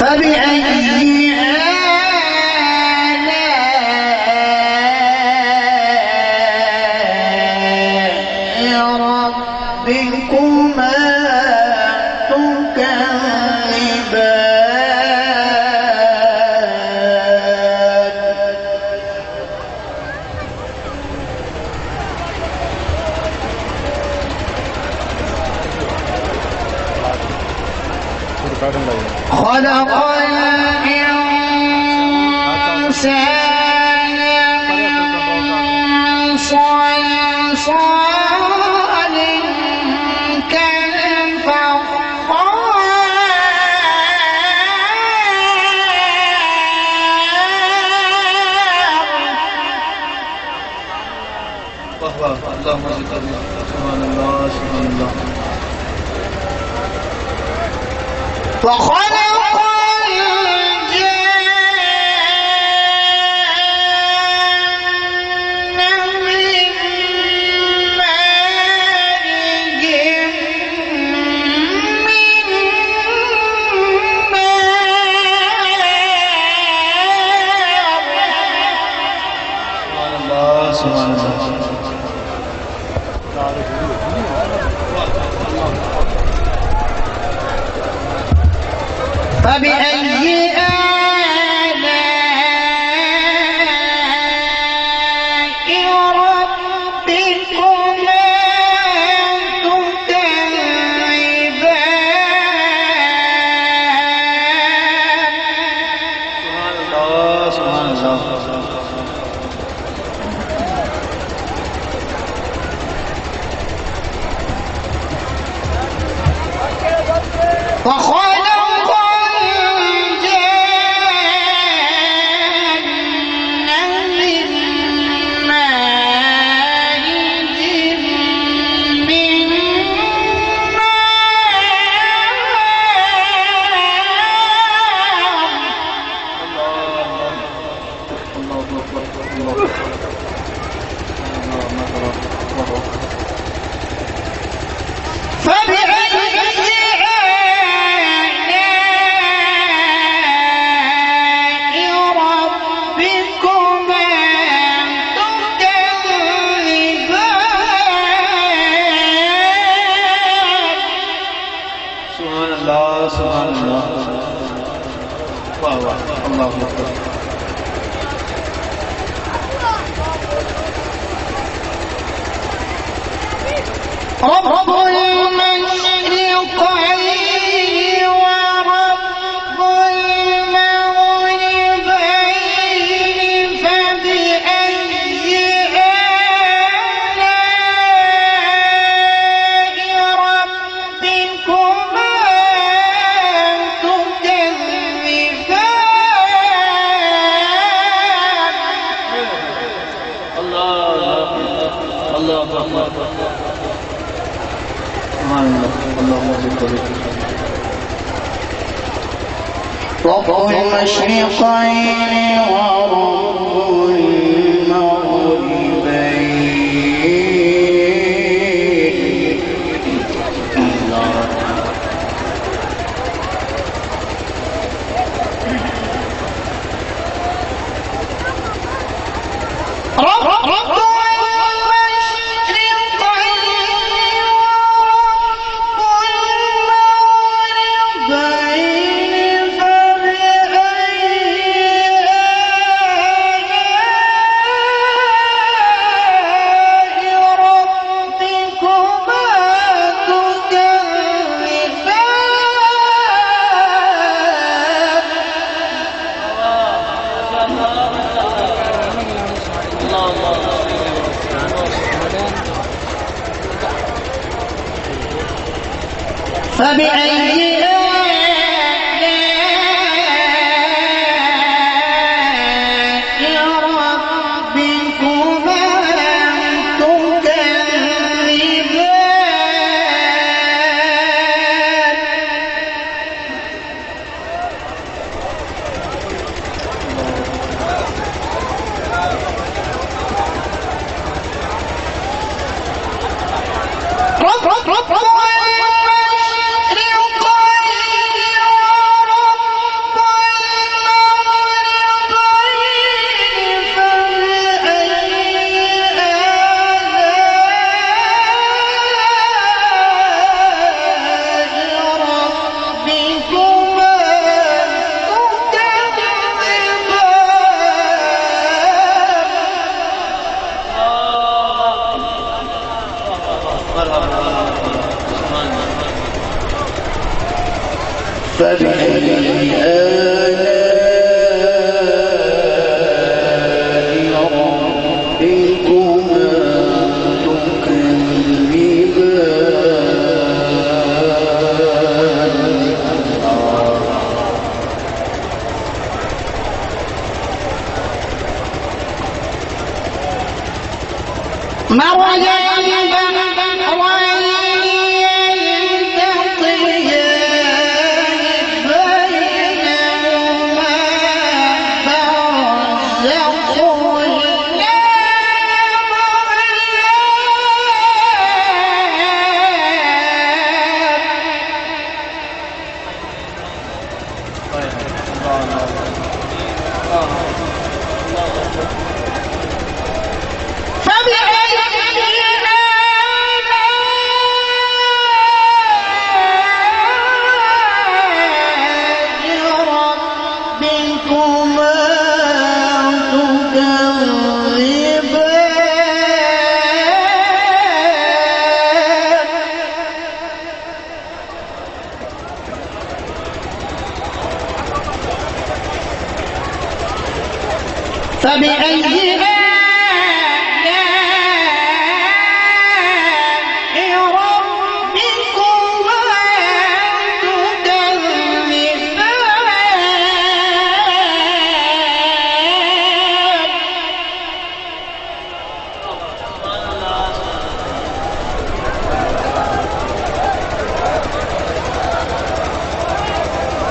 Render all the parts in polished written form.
فبأي آلاء ربكما خلق الإنسان من صلصال كالفخار اللهم صل سبحان الله سبحان الله وخلق فبأي آلاء ربكما تكذبان سبحان الله وخلق رب المشرقين ورب المغربين فبأي آلاء ربكما تكذبان الله رب المشرقين ورب المغربين فبأي آلاء ربكما تكذبان فبأي آلاء ربكما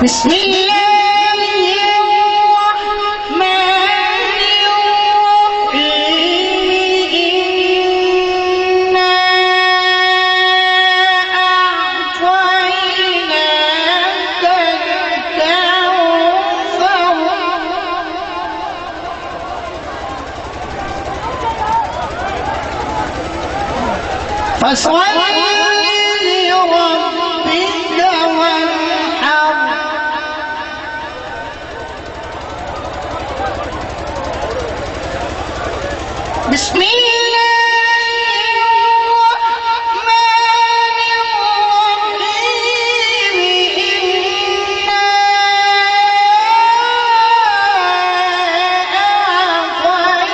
بسم الله الرحمن الرحيم إنا أعطيناك الكوثر فصل لربك وانحر بسم الله الرحمن الرحيم إنا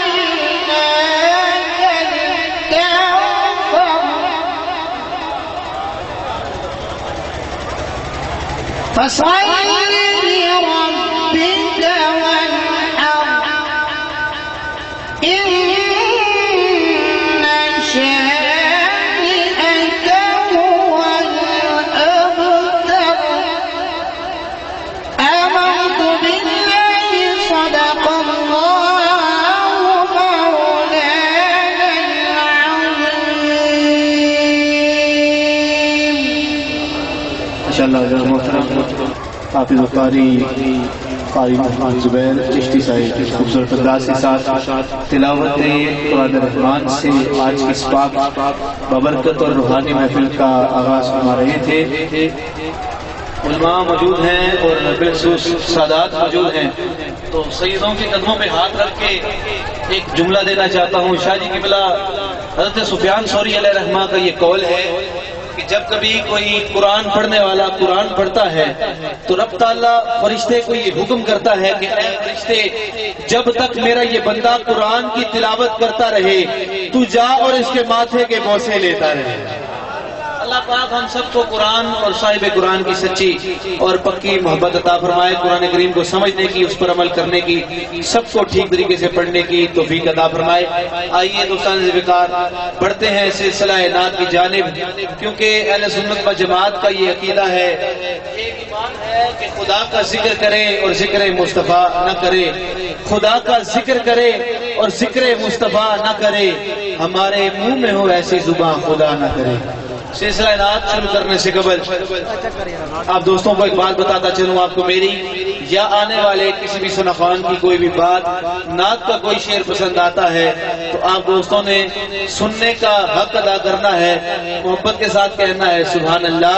أعطيناك الكوثر فصل لربك وانحر شانئك هو الأبتر آمنت بالله صدق الله مولانا العظيم. ما شاء الله محترم حافظ قاری محمد زبیر چشتی صاحب خوبصورت انداز کے ساتھ تلاوت قرآن الرحمن سے آج کی اس پاک بابرکت اور روحانی محفل کا آغاز فرما رہے تھے. علماء موجود ہیں اور بالخصوص سادات موجود ہیں، تو سیدوں کے قدموں پہ ہاتھ رکھ کے ایک جملہ دینا چاہتا ہوں. شاہ جی قبلہ حضرت سفیان ثوری علیہ رحمہ کا یہ قول ہے کہ جب کبھی کوئی قرآن پڑھنے والا قرآن پڑھتا ہے تو رب تعالیٰ فرشتے کو یہ حکم کرتا ہے کہ اے فرشتے، جب تک میرا یہ بندہ قرآن کی تلاوت کرتا رہے تو جا اور اس کے ماتھے کے بوسے لیتا رہے. اللہ پاک ہم سب کو قرآن اور صاحب قرآن کی سچی اور پکی محبت عطا فرمائے، قرآن کریم کو سمجھنے کی، اس پر عمل کرنے کی، سب کو ٹھیک طریقے سے پڑھنے کی توفیق عطا فرمائے. آئیے دوستان ذوالفقار بڑھتے ہیں سلسلہ نعت کی جانب، کیونکہ اہل سنت و جماعت کا یہ عقیدہ ہے، ایک ایمان ہے کہ خدا کا ذکر کرے اور ذکر مصطفیٰ نہ کرے، خدا کا ذکر کرے اور ذکر مصطفیٰ نہ کرے، ہمارے منہ میں ہو ایسی زبان خدا نہ کرے. سلسلہ نعت شروع کرنے سے قبل آپ دوستوں کو ایک بات بتاتا چلوں، آپ کو میری یا آنے والے کسی بھی سنخوان کی کوئی بھی بات، نعت کا کوئی شعر پسند آتا ہے تو آپ دوستوں نے سننے کا حق ادا کرنا ہے، محبت کے ساتھ کہنا ہے سبحان اللہ.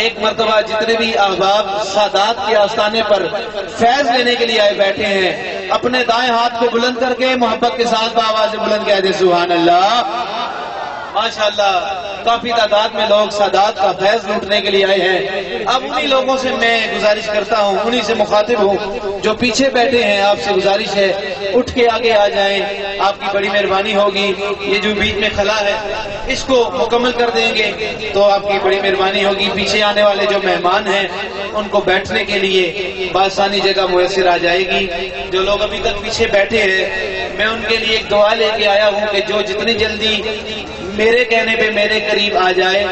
ایک مرتبہ جتنے بھی احباب سادات کے آستانے پر فیض لینے کے لیے آئے بیٹھے ہیں، اپنے دائیں ہاتھ کو بلند کر کے محبت کے ساتھ آواز بلند کہہ دے سبحان اللہ. ماشاءاللہ کافی تعداد میں لوگ سادات کا فیض لوٹنے کے لیے آئے ہیں. اب انہی لوگوں سے میں گزارش کرتا ہوں, انہی سے مخاطب ہوں جو پیچھے بیٹھے ہیں. آپ سے گزارش ہے اٹھ کے آگے آ جائیں, آپ کی بڑی مہربانی ہوگی. یہ جو بیچ میں خلا ہے اس کو مکمل کر دیں گے تو آپ کی بڑی مہربانی ہوگی. پیچھے آنے والے جو مہمان ہیں ان کو بیٹھنے کے لیے بآسانی جگہ میسر آ جائے گی. جو لوگ ابھی تک پیچھے بیٹھے ہیں میں ان کے لیے ایک دعا لے کے آیا ہوں کہ جو جتنی جلدی میرے کہنے پہ میرے قریب آ جائے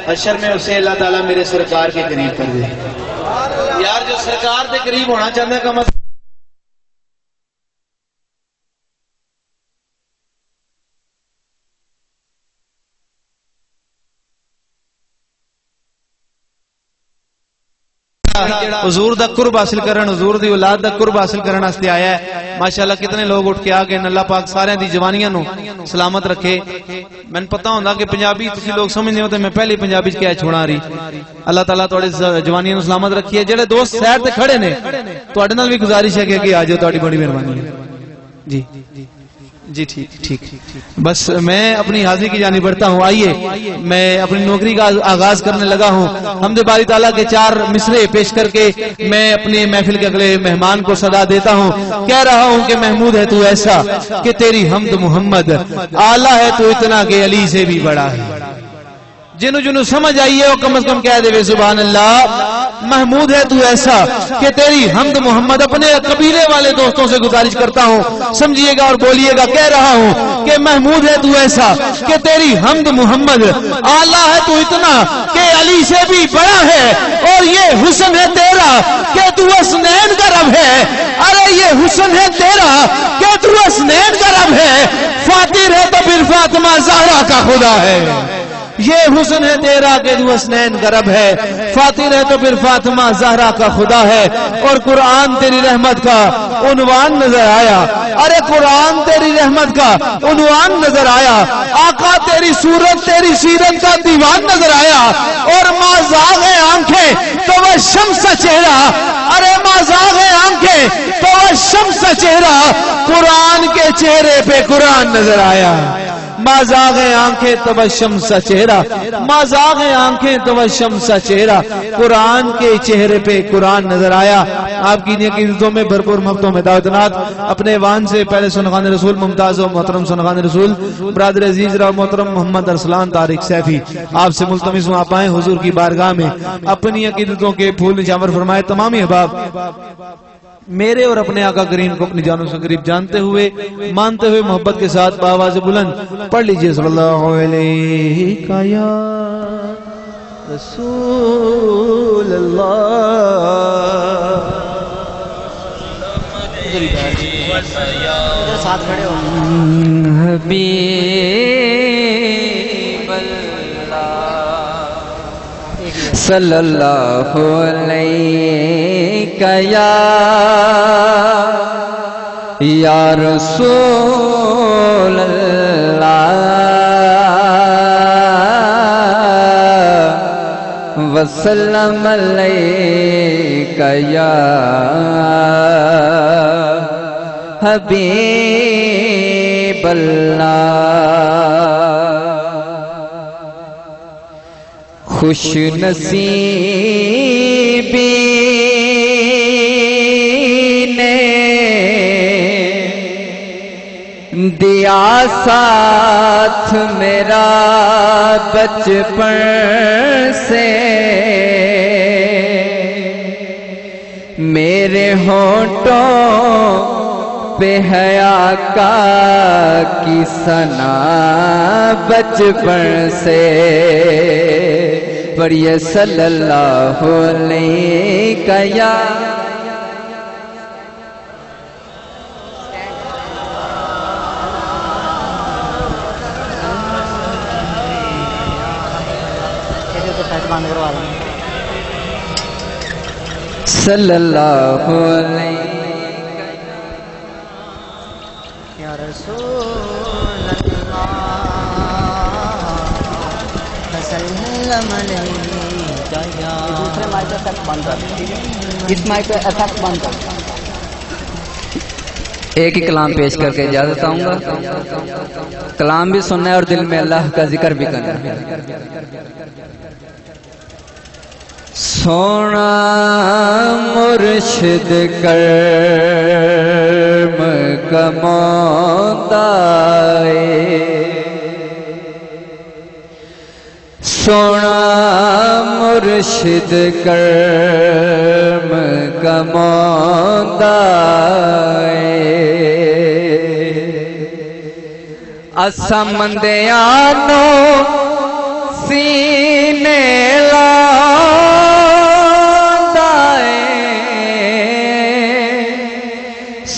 حشر میں اسے اللہ تعالیٰ میرے سرکار کے قریب کر دے. یار جو سرکار کے قریب ہونا چاہتا ہے کم از حضور دا قرب حاصل کرن, حضور دی اولاد دا قرب حاصل کرن واسطے آیا ہے. ماشاءاللہ کتنے لوگ اٹھ کے آ گئے. اللہ پاک سارے دی جوانیاں نو سلامت رکھے. میں پتہ ہوندا کہ پنجابی تسی لوگ سمجھنے ہو تے میں پہلے پنجابی کیا چھوڑا رہی. اللہ تعالیٰ تواڈی جوانیاں نو سلامت رکھیے. جڑے دوست سائڈ تے کھڑے نے تواڈے نال بھی گزارش ہے کہ آ جاؤ, تواڈی بڑی مہربانی ہے. جی جی ٹھیک. بس میں اپنی حاضری کی جانب بڑھتا ہوں. آئیے میں اپنی نوکری کا آغاز کرنے لگا ہوں. حمد باری تعالیٰ کے 4 مصرے پیش کر کے میں اپنے محفل کے اگلے مہمان کو صدا دیتا ہوں. کہہ رہا ہوں کہ محمود ہے تو ایسا کہ تیری حمد محمد, اعلیٰ ہے تو اتنا کہ علی سے بھی بڑا ہے. جنہوں سمجھ آئیے وہ کم از کم کہہ دے سبحان اللہ. محمود ہے تو ایسا کہ تیری حمد محمد. اپنے قبیلے والے دوستوں سے گزارش کرتا ہوں سمجھیے گا اور بولیے گا. کہہ رہا ہوں کہ محمود ہے تو ایسا کہ تیری حمد محمد, اعلیٰ ہے تو اتنا کہ علی سے بھی بڑا ہے. اور یہ حسن ہے تیرا کہ تو حسنین کا رب ہے. ارے یہ حسن ہے تیرا کہ تو حسنین کا رب ہے. فاتر ہے تو پھر فاطمہ زہرا کا خدا ہے. یہ حسن ہے تیرا کہ تو حسنین کا رب ہے. فاتر ہے تو پھر فاطمہ زہرا کا خدا ہے. اور قرآن تیری رحمت کا عنوان نظر آیا. ارے قرآن تیری رحمت کا عنوان نظر آیا. آقا تیری صورت تیری سیرت کا دیوان نظر آیا. اور مازاغ آنکھیں تو وہ شمس چہرہ. ارے مازاغ آنکھیں تو وہ شمس چہرہ. قرآن کے چہرے پہ قرآن نظر آیا. مازاغ آنکھیں تبشم سا چہرہ, مازاغ آنکھیں تبشم سا چہرہ. قرآن کے چہرے پہ قرآن نظر آیا. آپ کی نیک عزتوں میں بھرپور محبتوں میں دعوتنات. اپنے وان سے پہلے سنغان رسول ممتاز و محترم سنغان رسول برادر عزیز را محترم محمد ارسلان طارق سیفی آپ سے ملتمس ہوں آپ آئیں حضور کی بارگاہ میں اپنی عقیدتوں کے پھول نچھاور فرمائے. تمام احباب میرے اور اپنے آقا کریم کو اپنی جانوں سے قریب جانتے ہوئے مانتے ہوئے محبت کے ساتھ بآواز بلند پڑھ لیجئے صلی اللہ علیہ یا رسول اللہ. ساتھ کھڑے ہو حبیب صلی اللہ علیہ یا رسول اللہ وسلم علیہ یا حبیب اللہ. خوش نصیبی نے دیا ساتھ میرا بچپن سے. میرے ہونٹوں پہ حیا کا کی ثنا بچپن سے. پڑھیے صلی اللہ علیہ یا صلی اللہ علیہ یا رسول اللہ وسلم علیہ. دوسرے مائک پہ تک بند کر, اس مائک پہ ایفیکٹ بند کر. ایک ہی کلام پیش کر کے اجازت آؤں گا. کلام بھی سننا ہے اور دل میں اللہ کا ذکر بھی کرنا ہے. سونا مرشد کرم کماندا ہے، سونا مرشد کرم کماندا ہے. اساں مندیاں نو سینے لاندا ہے،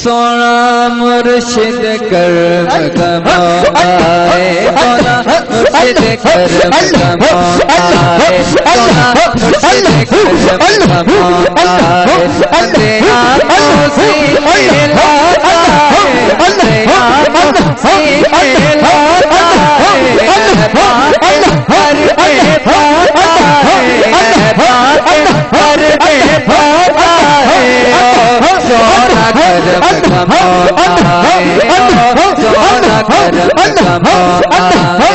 سونا مرشد کرم کماندا ہے، سونا مرشد کرم کماندا ہے، سونا مرشد کرم کماندا ہے. مندیاں نو سینے لاندا ہے، مندیاں نو سینے لاندا ہے، بات کر کے پاتا ہے، بات کر کے پاتا ہے. سونا کرم کماندا ہے، سونا کرم کماندا ہے،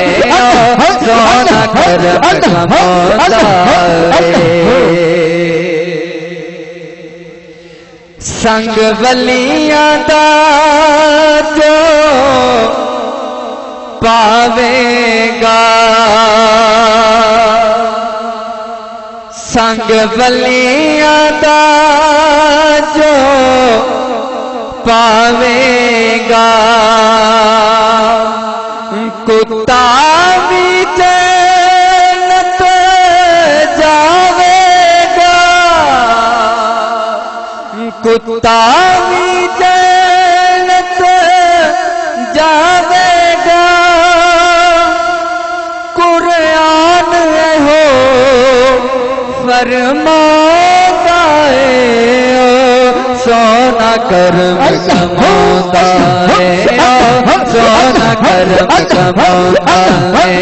سونا کرم کماندا ہے. سنگ ولیاں دا جو پاوے گا، سنگ ولیاں دا جو پاوے گا، کتا بھی جنت جاوے گا، کتا بھی جنت جاوے گا. قرآن ہو فرماتا ہے، سونا کرم کماندا ہے، سونا کرم کماندا ہے،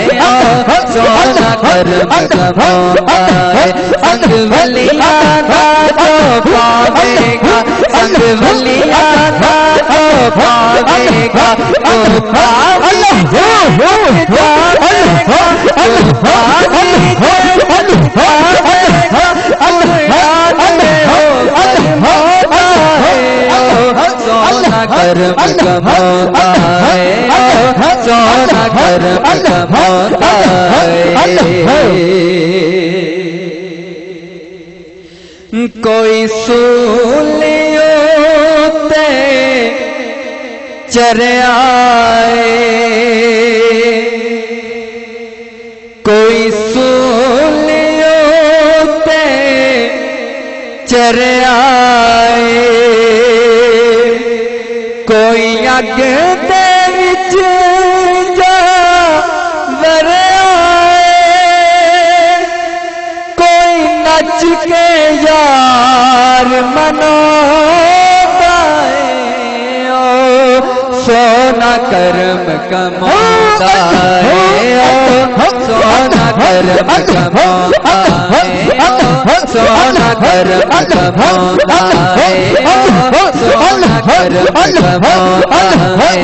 سونا کرم کماندا ہے. سنگ ولیاں دا جو پاوے گا، سنگ ولیاں دا جو پاوے گا، کتا بھی جنت جاوے گا، کتا بھی جنت جاوے گا. قرآن ہو فرماتا ہے، سونا کرم کماندا ہے، سونا کرم کماندا ہے. کوئی سولیوں تے چریا ہے، کوئی سولیوں تے چریا ہے، کوئی اگ دے وچ جا وریا ہے، کوئی نچ کے یار مناتا ہے. سونا کرم کماندا ہے، سونا کرم کماندا ہے، سونا کرم کماندا ہے، سونا کرم کماندا ہے،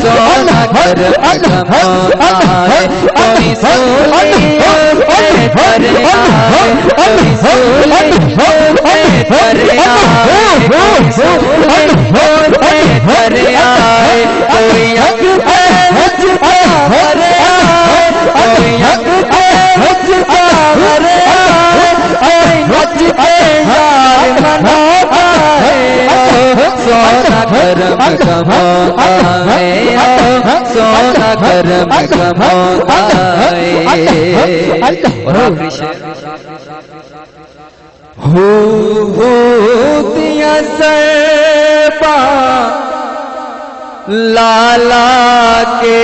سونا کرم کماندا ہے. کوئی سولیوں سے دریا ہے، کوئی سولیوں سے دریا ہے، کوئی سولیوں سے دریا ہے، کوئی اگ پہ ہجتا بھریا ہے، کوئی اگ پہ ہجتا بھریا ہے، کوئی نچ کے یار مناتا ہے. سونا کرم کماندا ہے، سونا کرم کماندا ہے. اور آخری شعر، ہو دیا ضرباں لالا کے،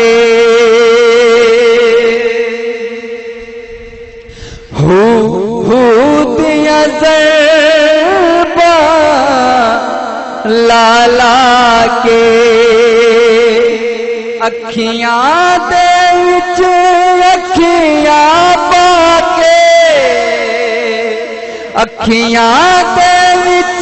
ہو دیا ضرباں لالا کے، اکھیاں دے وچ اکھیاں پا کے، اکھیاں دے وچ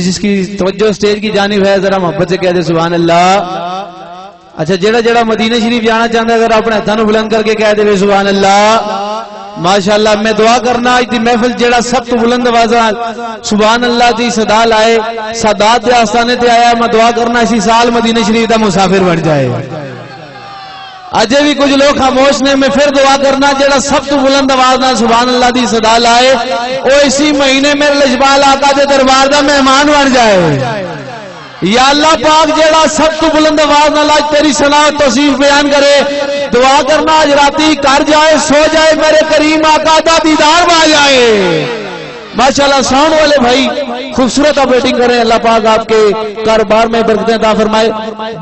جس کی توجہ اسٹیج کی جانب ہے ذرا محبت سے کہہ دے سبحان اللہ. اچھا جڑا جڑا مدینہ شریف جانا چاہتا ہے ذرا اپنے ہاتھوں بلند کر کے کہہ دے سبحان اللہ. ماشاءاللہ میں دعا کرنا اج دی محفل جڑا سب تو بلند آواز سبحان اللہ دی صدا لائے سادات دے آستانے تے آیا میں دعا کرنا اسی سال مدینہ شریف دا مسافر بن جائے. اجے بھی کچھ لوگ خاموش نے میں پھر دعا کرنا جڑا سب تو بلند آواز نال سبحان اللہ دی صدا لائے او اسی مہینے میرے لجپال آقا دے دربار دا مہمان بن جائے. یا اللہ پاک جڑا سب تو بلند آواز نال آج تیری ثنا و توصیف بیان کرے دعا کرنا آج راتی کر جائے سو جائے میرے کریم آقا دا دیدار پا جائے. ماشاءاللہ ساؤنڈ والے بھائی خوبصورت آپریٹنگ کریں اللہ پاک آپ کے کاروبار میں برکتیں عطا فرمائے.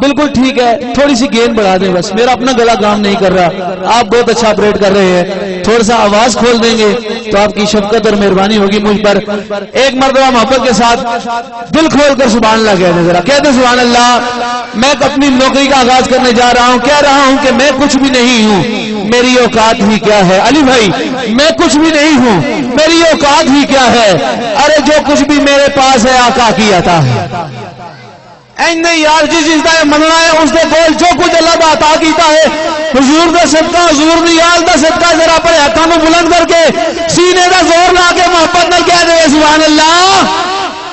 بالکل ٹھیک ہے تھوڑی سی گین بڑھا دیں بس میرا اپنا گلا کام نہیں کر رہا آپ بہت اچھا آپریٹ کر رہے ہیں تھوڑا سا آواز کھول دیں گے تو آپ کی شفقت اور مہربانی ہوگی مجھ پر. ایک مرتبہ محبت کے ساتھ دل کھول کر سبحان اللہ کہہ دیں ذرا کہہ دیں سبحان اللہ. میں اپنی نوکری کا آغاز کرنے جا رہا ہوں کہہ رہا ہوں کہ میں کچھ بھی نہیں ہوں میری اوقات ہی کیا ہے. علی بھائی میں کچھ بھی نہیں ہوں میری اوقات ہی کیا ہے. ارے جو کچھ بھی میرے پاس ہے آقا کی عطا ہے. نہیں یار جس چیز کا مننا ہے اس کے کول جو کچھ اللہ کا عطا کیتا ہے حضور کا صدقہ حضور دی یاد کا صدقہ ذرا اپنے ہاتھوں کو بلند کر کے سینے کا زور لا کے محبت نال کہہ دے سبحان اللہ.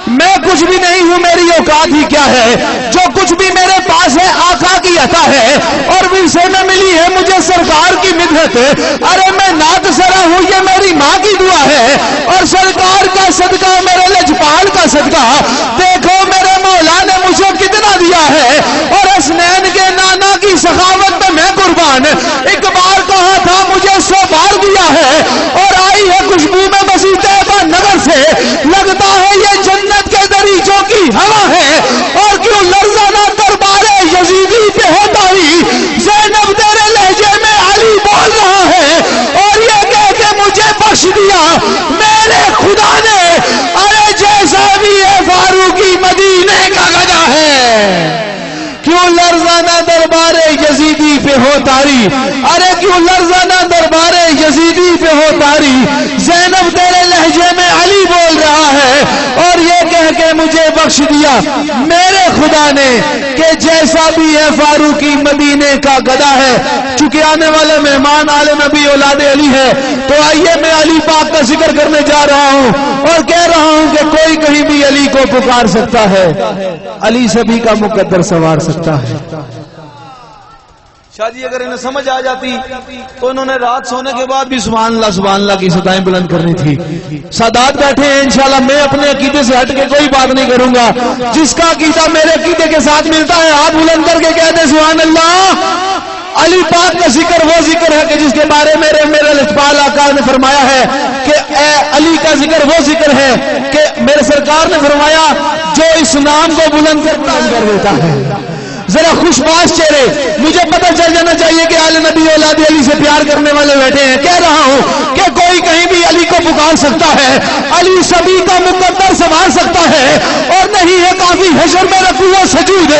میں کچھ بھی نہیں ہوں میری اوقات ہی کیا ہے. جو کچھ بھی میرے پاس ہے آقا کی عطا ہے اور ورثے میں ملی ہے مجھے سرکار کی مدحت. ارے میں نعت سرا ہوں یہ میری ماں کی دعا ہے اور سرکار کا صدقہ میرے لجپال کا صدقہ دیکھو میرے مولا نے مجھے کتنا دیا ہے اور حسنین کے نانا کی سخاوت میں میں قربان. ایک بار کہا تھا مجھے 100 بار دیا ہے اور آئی ہے خوشبو میں بسی طیبہ نگر سے لگتا ہے یہ جنت کے دریچوں کی ہوا ہے. اور کیوں لرزانہ دربار یزیدی پہ ہوتا ہی زینب تیرے لہجے میں علی بول رہا ہے اور یہ کہہ کے مجھے بخش دیا میرے خدا نے. ارے جیسا بھی ہے فاروقی مدینے کا گدا ہے کیوں لرزانہ دربار یزیدی پہ ہو تاری. ارے کیوں لرزانہ دربار یزیدی پہ ہو تاری. زینب تیرے لہجے میں علی بول رہا ہے اور یہ کہہ کے مجھے بخش دیا میرے خدا نے کہ جیسا بھی ہے فاروقی مدینے کا گدا ہے. چونکہ آنے والے مہمان آل نبی اولاد علی ہے تو آئیے میں علی پاک کا ذکر کرنے جا رہا ہوں اور کہہ رہا ہوں کہ کوئی کہیں بھی علی کو پکار سکتا ہے علی سبھی کا مقدر سنوار سکتا ہے. شاہ جی اگر انہیں سمجھ آ جاتی تو انہوں نے رات سونے کے بعد بھی سبحان اللہ کی صدائیں بلند کرنی تھی. سادات بیٹھے ہیں انشاءاللہ میں اپنے عقیدے سے ہٹ کے کوئی بات نہیں کروں گا. جس کا عقیدہ میرے عقیدے کے ساتھ ملتا ہے ہاتھ بلند کر کے کہہ دے سبحان اللہ. علی پاک کا ذکر وہ ذکر ہے کہ جس کے بارے میرے لجپال آقا نے فرمایا ہے کہ اے علی کا ذکر وہ ذکر ہے کہ میرے سرکار نے فرمایا جو اس نام کو بلند کر دیتا ہے. ذرا خوش باش چہرے مجھے پتہ چل جانا چاہیے کہ آل نبی اولاد علی سے پیار کرنے والے بیٹھے ہیں. کہہ رہا ہوں کہ کوئی کہیں بھی علی کو پکار سکتا ہے علی سبھی کا مقدر سنوار سکتا ہے اور نہیں ہے کافی حشر میں رکوع و سجود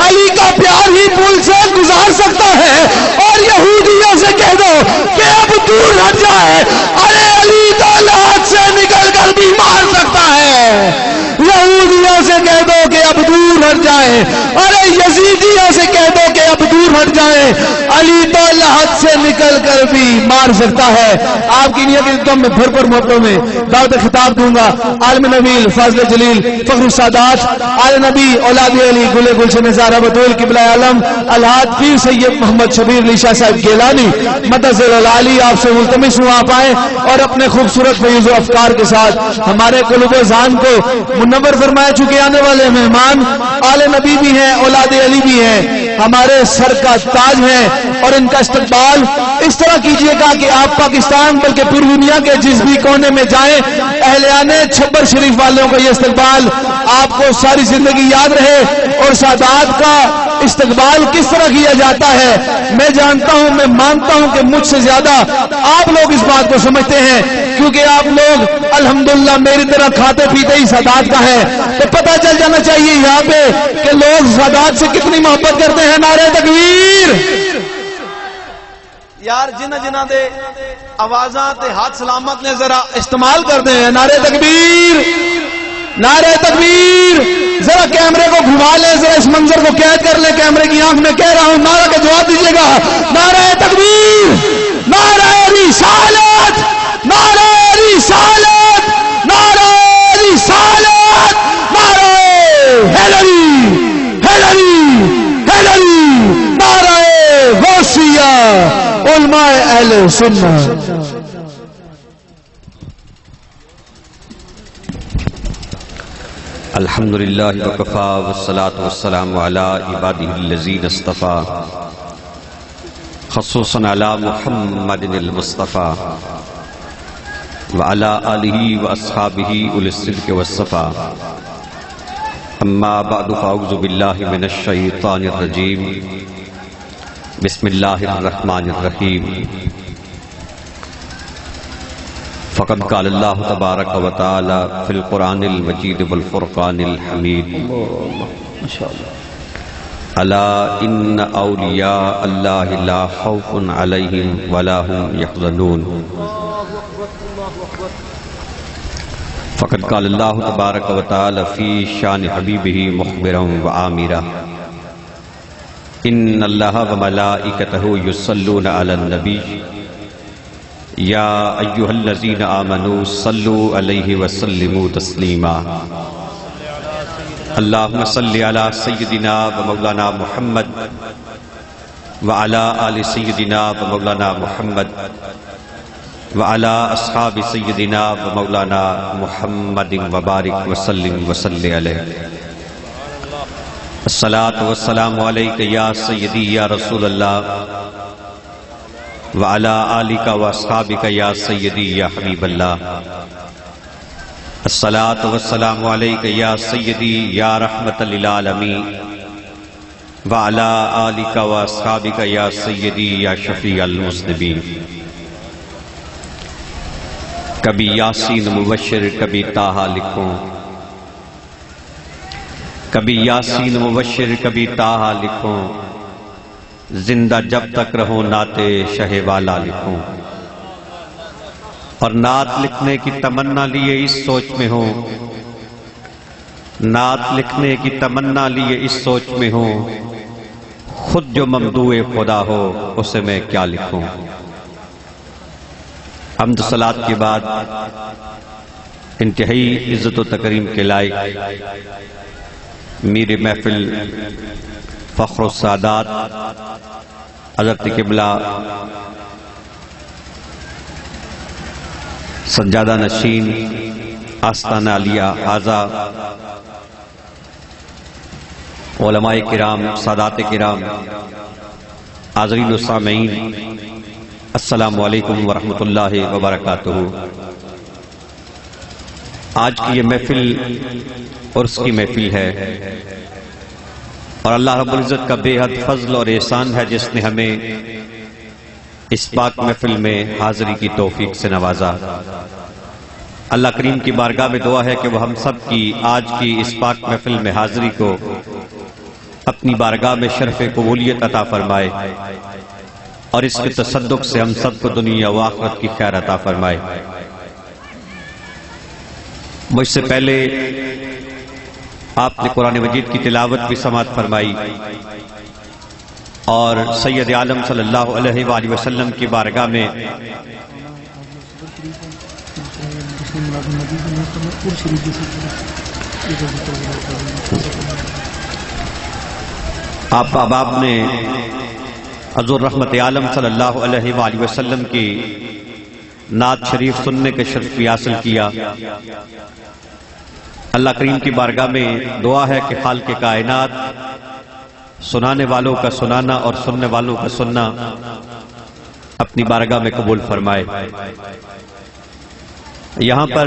علی کا پیار ہی پل سے گزار سکتا ہے. اور یہودیوں سے کہہ دو کہ اب دور ہٹ جائے. ارے علی تو لات سے نکل کر بھی مار سکتا ہے. یہودیوں سے کہہ دو کہ اب دور ہٹ جائے. ارے یزیدیوں سے کہہ دو کہ اب دور ہٹ جائے. علی تو لحد سے نکل کر بھی مار سکتا ہے. آپ کی نیت میں بھرپور محبتوں میں دعوت خطاب دوں گا. عالم نبیل فاضل جلیل فخر السادات آل نبی اولاد علی گل گلشن زہرا بطول قبلہ عالم الحاج پیر سید محمد شبیر علی شاہ صاحب گیلانی مدثر العالی آپ سے ملتمس ہوں آپ آئیں اور اپنے خوبصورت فیض و افکار کے ساتھ ہمارے قلوب و ذہن کو منور فرمائے. چونکہ آنے والے مہمان آل نبی بھی ہیں اولاد علی بھی ہیں ہمارے سر کا تاج ہیں اور ان کا استقبال اس طرح کیجئے گا کہ آپ پاکستان بلکہ پوری دنیا کے جس بھی کونے میں جائیں اہلیان چھبر شریف والوں کا یہ استقبال آپ کو ساری زندگی یاد رہے. اور سادات کا استقبال کس طرح کیا جاتا ہے میں جانتا ہوں میں مانتا ہوں کہ مجھ سے زیادہ آپ لوگ اس بات کو سمجھتے ہیں کیونکہ آپ لوگ الحمدللہ میری طرح کھاتے پیتے ہی سادات کا ہے. تو پتہ چل جانا چاہیے یہاں پہ کہ لوگ سادات سے کتنی محبت کرتے ہیں. نعرہ تکبیر. یار جنہ دے آوازاں تے ہاتھ سلامت نے ذرا استعمال کر دیں. نعرہ تکبیر. نعرہ تکبیر. ذرا کیمرے کو گھما لیں, ذرا اس منظر کو قید کر لیں کیمرے کی آنکھ میں. کہہ رہا ہوں نعرہ کا جواب دیجیے گا. نعرہ تکبیر, نعرہ رسالت, نعرہ رسالت, نعرہ رسالت, نعرہ حیدری, حیدری, حیدری, نعرہ غوثیہ, علماء اہل سنت. الحمدللہ وکفا والصلاة والسلام علی عبادہ الذین اصطفیٰ خصوصاً علی محمد المصطفیٰ وعلی آلہ واصحابہ اولی الصدق والصفا. اما بعد فاعوذ باللہ من الشیطان الرجیم. بسم اللہ الرحمن الرحیم. فقد قال اللہ تبارک و تعالی فی القرآن المجید والفرقان الحمید. الا ان اولیاء اللہ لا خوف علیہم ولا هم یحزنون. فقد قال اللہ تبارک و تعالی فی شان حبیبہ مخبرا وآمرا. ان اللہ وملائکتہ یصلون علی النبی یا ایہا الذین آمنوا صلوا علیہ وسلموا تسلیما. اللہم صلی علی سیدنا و مولانا محمد وعلی آل سیدنا و مولانا محمد وعلی اصحاب سیدنا و مولانا محمد وبارک وسلم وصلی علیہ. الصلاۃ والسلام علیک یا سیدی یا رسول اللہ وعلی آلک و اصحابک یا سیدی یا حبیب اللہ. الصلاۃ والسلام علیک یا سیدی یا رحمت للعالمین وعلی آلک و اصحابک یا سیدی یا شفیع المذنبین. کبھی یاسین مبشر کبھی طٰہٰ لکھوں, کبھی یاسین مبشر کبھی طٰہٰ لکھوں, زندہ جب تک رہوں نعت شہ والا لکھوں. اور نعت لکھنے کی تمنا لیے اس سوچ میں ہوں, نعت لکھنے کی تمنا لیے اس سوچ میں ہوں, خود جو ممدوح خدا ہو اسے میں کیا لکھوں. حمد و صلاۃ کے بعد انتہائی عزت و تکریم کے لائق میر محفل فخر السادات حضرت قبلہ سجادہ نشین آستانہ علیہ حاضہ علماء کرام, سادات کرام, حاضرین و سامعین, السلام علیکم ورحمۃ اللہ وبرکاتہ. آج کی یہ محفل عرس کی محفل ہے اور اللہ رب العزت کا بے حد فضل اور احسان ہے جس نے ہمیں اس پاک محفل میں حاضری کی توفیق سے نوازا. اللہ کریم کی بارگاہ میں دعا ہے کہ وہ ہم سب کی آج کی اس پاک محفل میں حاضری کو اپنی بارگاہ میں شرف قبولیت عطا فرمائے اور اس کے تصدق سے ہم سب کو دنیا و آخرت کی خیر عطا فرمائے. مجھ سے پہلے آپ نے قرآن مجید کی تلاوت بھی سماعت فرمائی اور سید عالم صلی اللہ علیہ وآلہ وسلم کی بارگاہ میں آپ نے حضور رحمت عالم صلی اللہ علیہ وآلہ وسلم کی نعت شریف سننے کے شرف بھی حاصل کیا. اللہ کریم کی بارگاہ میں دعا ہے کہ خالق کائنات سنانے والوں کا سنانا اور سننے والوں کا سننا اپنی بارگاہ میں قبول فرمائے. یہاں پر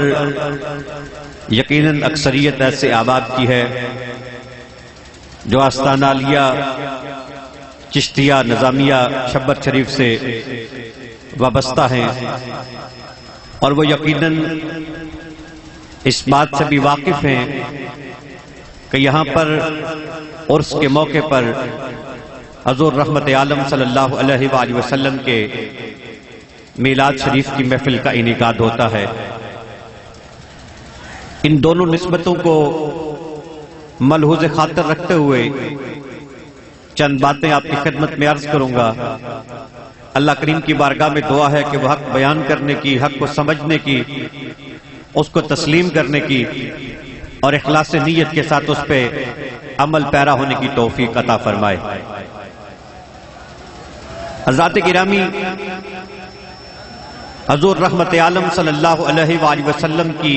یقیناً اکثریت ایسے آباد کی ہے جو آستانہ علیہ چشتیہ نظامیہ شبر شریف سے وابستہ ہیں اور وہ یقیناً اس بات سے بھی واقف ہیں کہ یہاں پر عرس کے موقع پر حضور رحمت عالم صلی اللہ علیہ وآلہ وسلم کے میلاد شریف کی محفل کا انعقاد ہوتا ہے. ان دونوں نسبتوں کو ملحوظ خاطر رکھتے ہوئے چند باتیں آپ کی خدمت میں عرض کروں گا۔ اللہ کریم کی بارگاہ میں دعا ہے کہ وہ حق بیان کرنے کی، حق کو سمجھنے کی، اس کو تسلیم کرنے کی اور اخلاص نیت کے ساتھ اس پہ عمل پیرا ہونے کی توفیق عطا فرمائے۔ حضرات گرامی، حضور رحمت عالم صلی اللہ علیہ وآلہ وسلم کی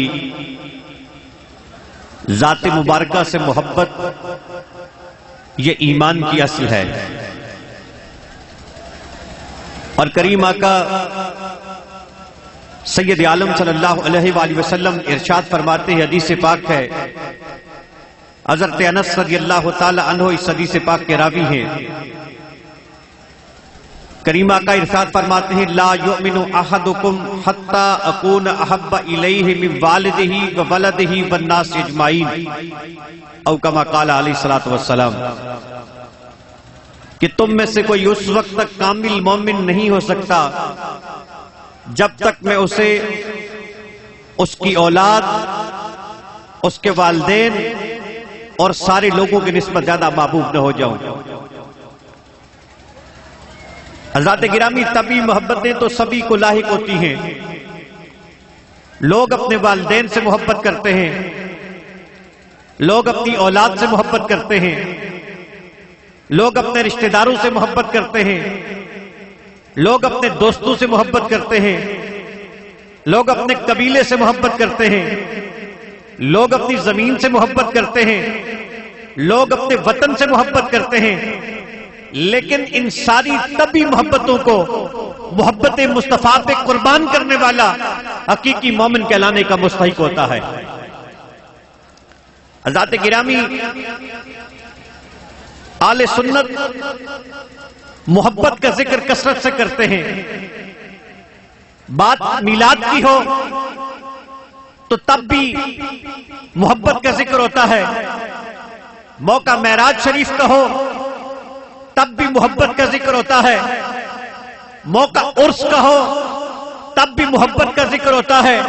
ذات مبارکہ سے محبت یہ ایمان کی اصل ہے، اور کریم آقا سید عالم صلی اللہ علیہ وآلہ وسلم ارشاد فرماتے ہیں، حدیث پاک ہے، حضرت انس رضی اللہ تعالی عنہ اس حدیث پاک کے راوی ہیں۔ کریم آقا ارشاد فرماتے ہیں، لا یؤمن احدکم حتی اکون احب الیہ من والدہ وولدہ والناس اجمعین، او کما قال علیہ الصلوۃ والسلام، کہ تم میں سے کوئی اس وقت تک کامل مومن نہیں ہو سکتا جب تک میں اسے اس کی اولاد، اس کے والدین اور سارے لوگوں کی نسبت زیادہ محبوب نہ ہو جاؤں۔ حضرات گرامی، طبی محبتیں تو سبھی کو لاحق ہوتی ہیں۔ لوگ اپنے والدین سے محبت کرتے ہیں، لوگ اپنی اولاد سے محبت کرتے ہیں، لوگ اپنے رشتہ داروں سے محبت کرتے ہیں، لوگ اپنے دوستوں سے محبت کرتے ہیں، لوگ اپنے قبیلے سے محبت کرتے ہیں، لوگ اپنی زمین سے محبت کرتے ہیں، لوگ اپنے وطن سے محبت کرتے ہیں، لیکن ان ساری طبی محبتوں کو محبت مصطفیٰ پہ قربان کرنے والا حقیقی مومن کہلانے کا مستحق ہوتا ہے۔ حضرات گرامی، اہل سنت محبت کا ذکر کثرت سے کرتے ہیں۔ بات میلاد کی ہو تو تب بھی محبت کا ذکر ہوتا ہے، موقع معراج شریف کا ہو تب بھی محبت کا ذکر ہوتا ہے، موقع عرس کا ہو تب بھی محبت کا ذکر ہوتا ہے،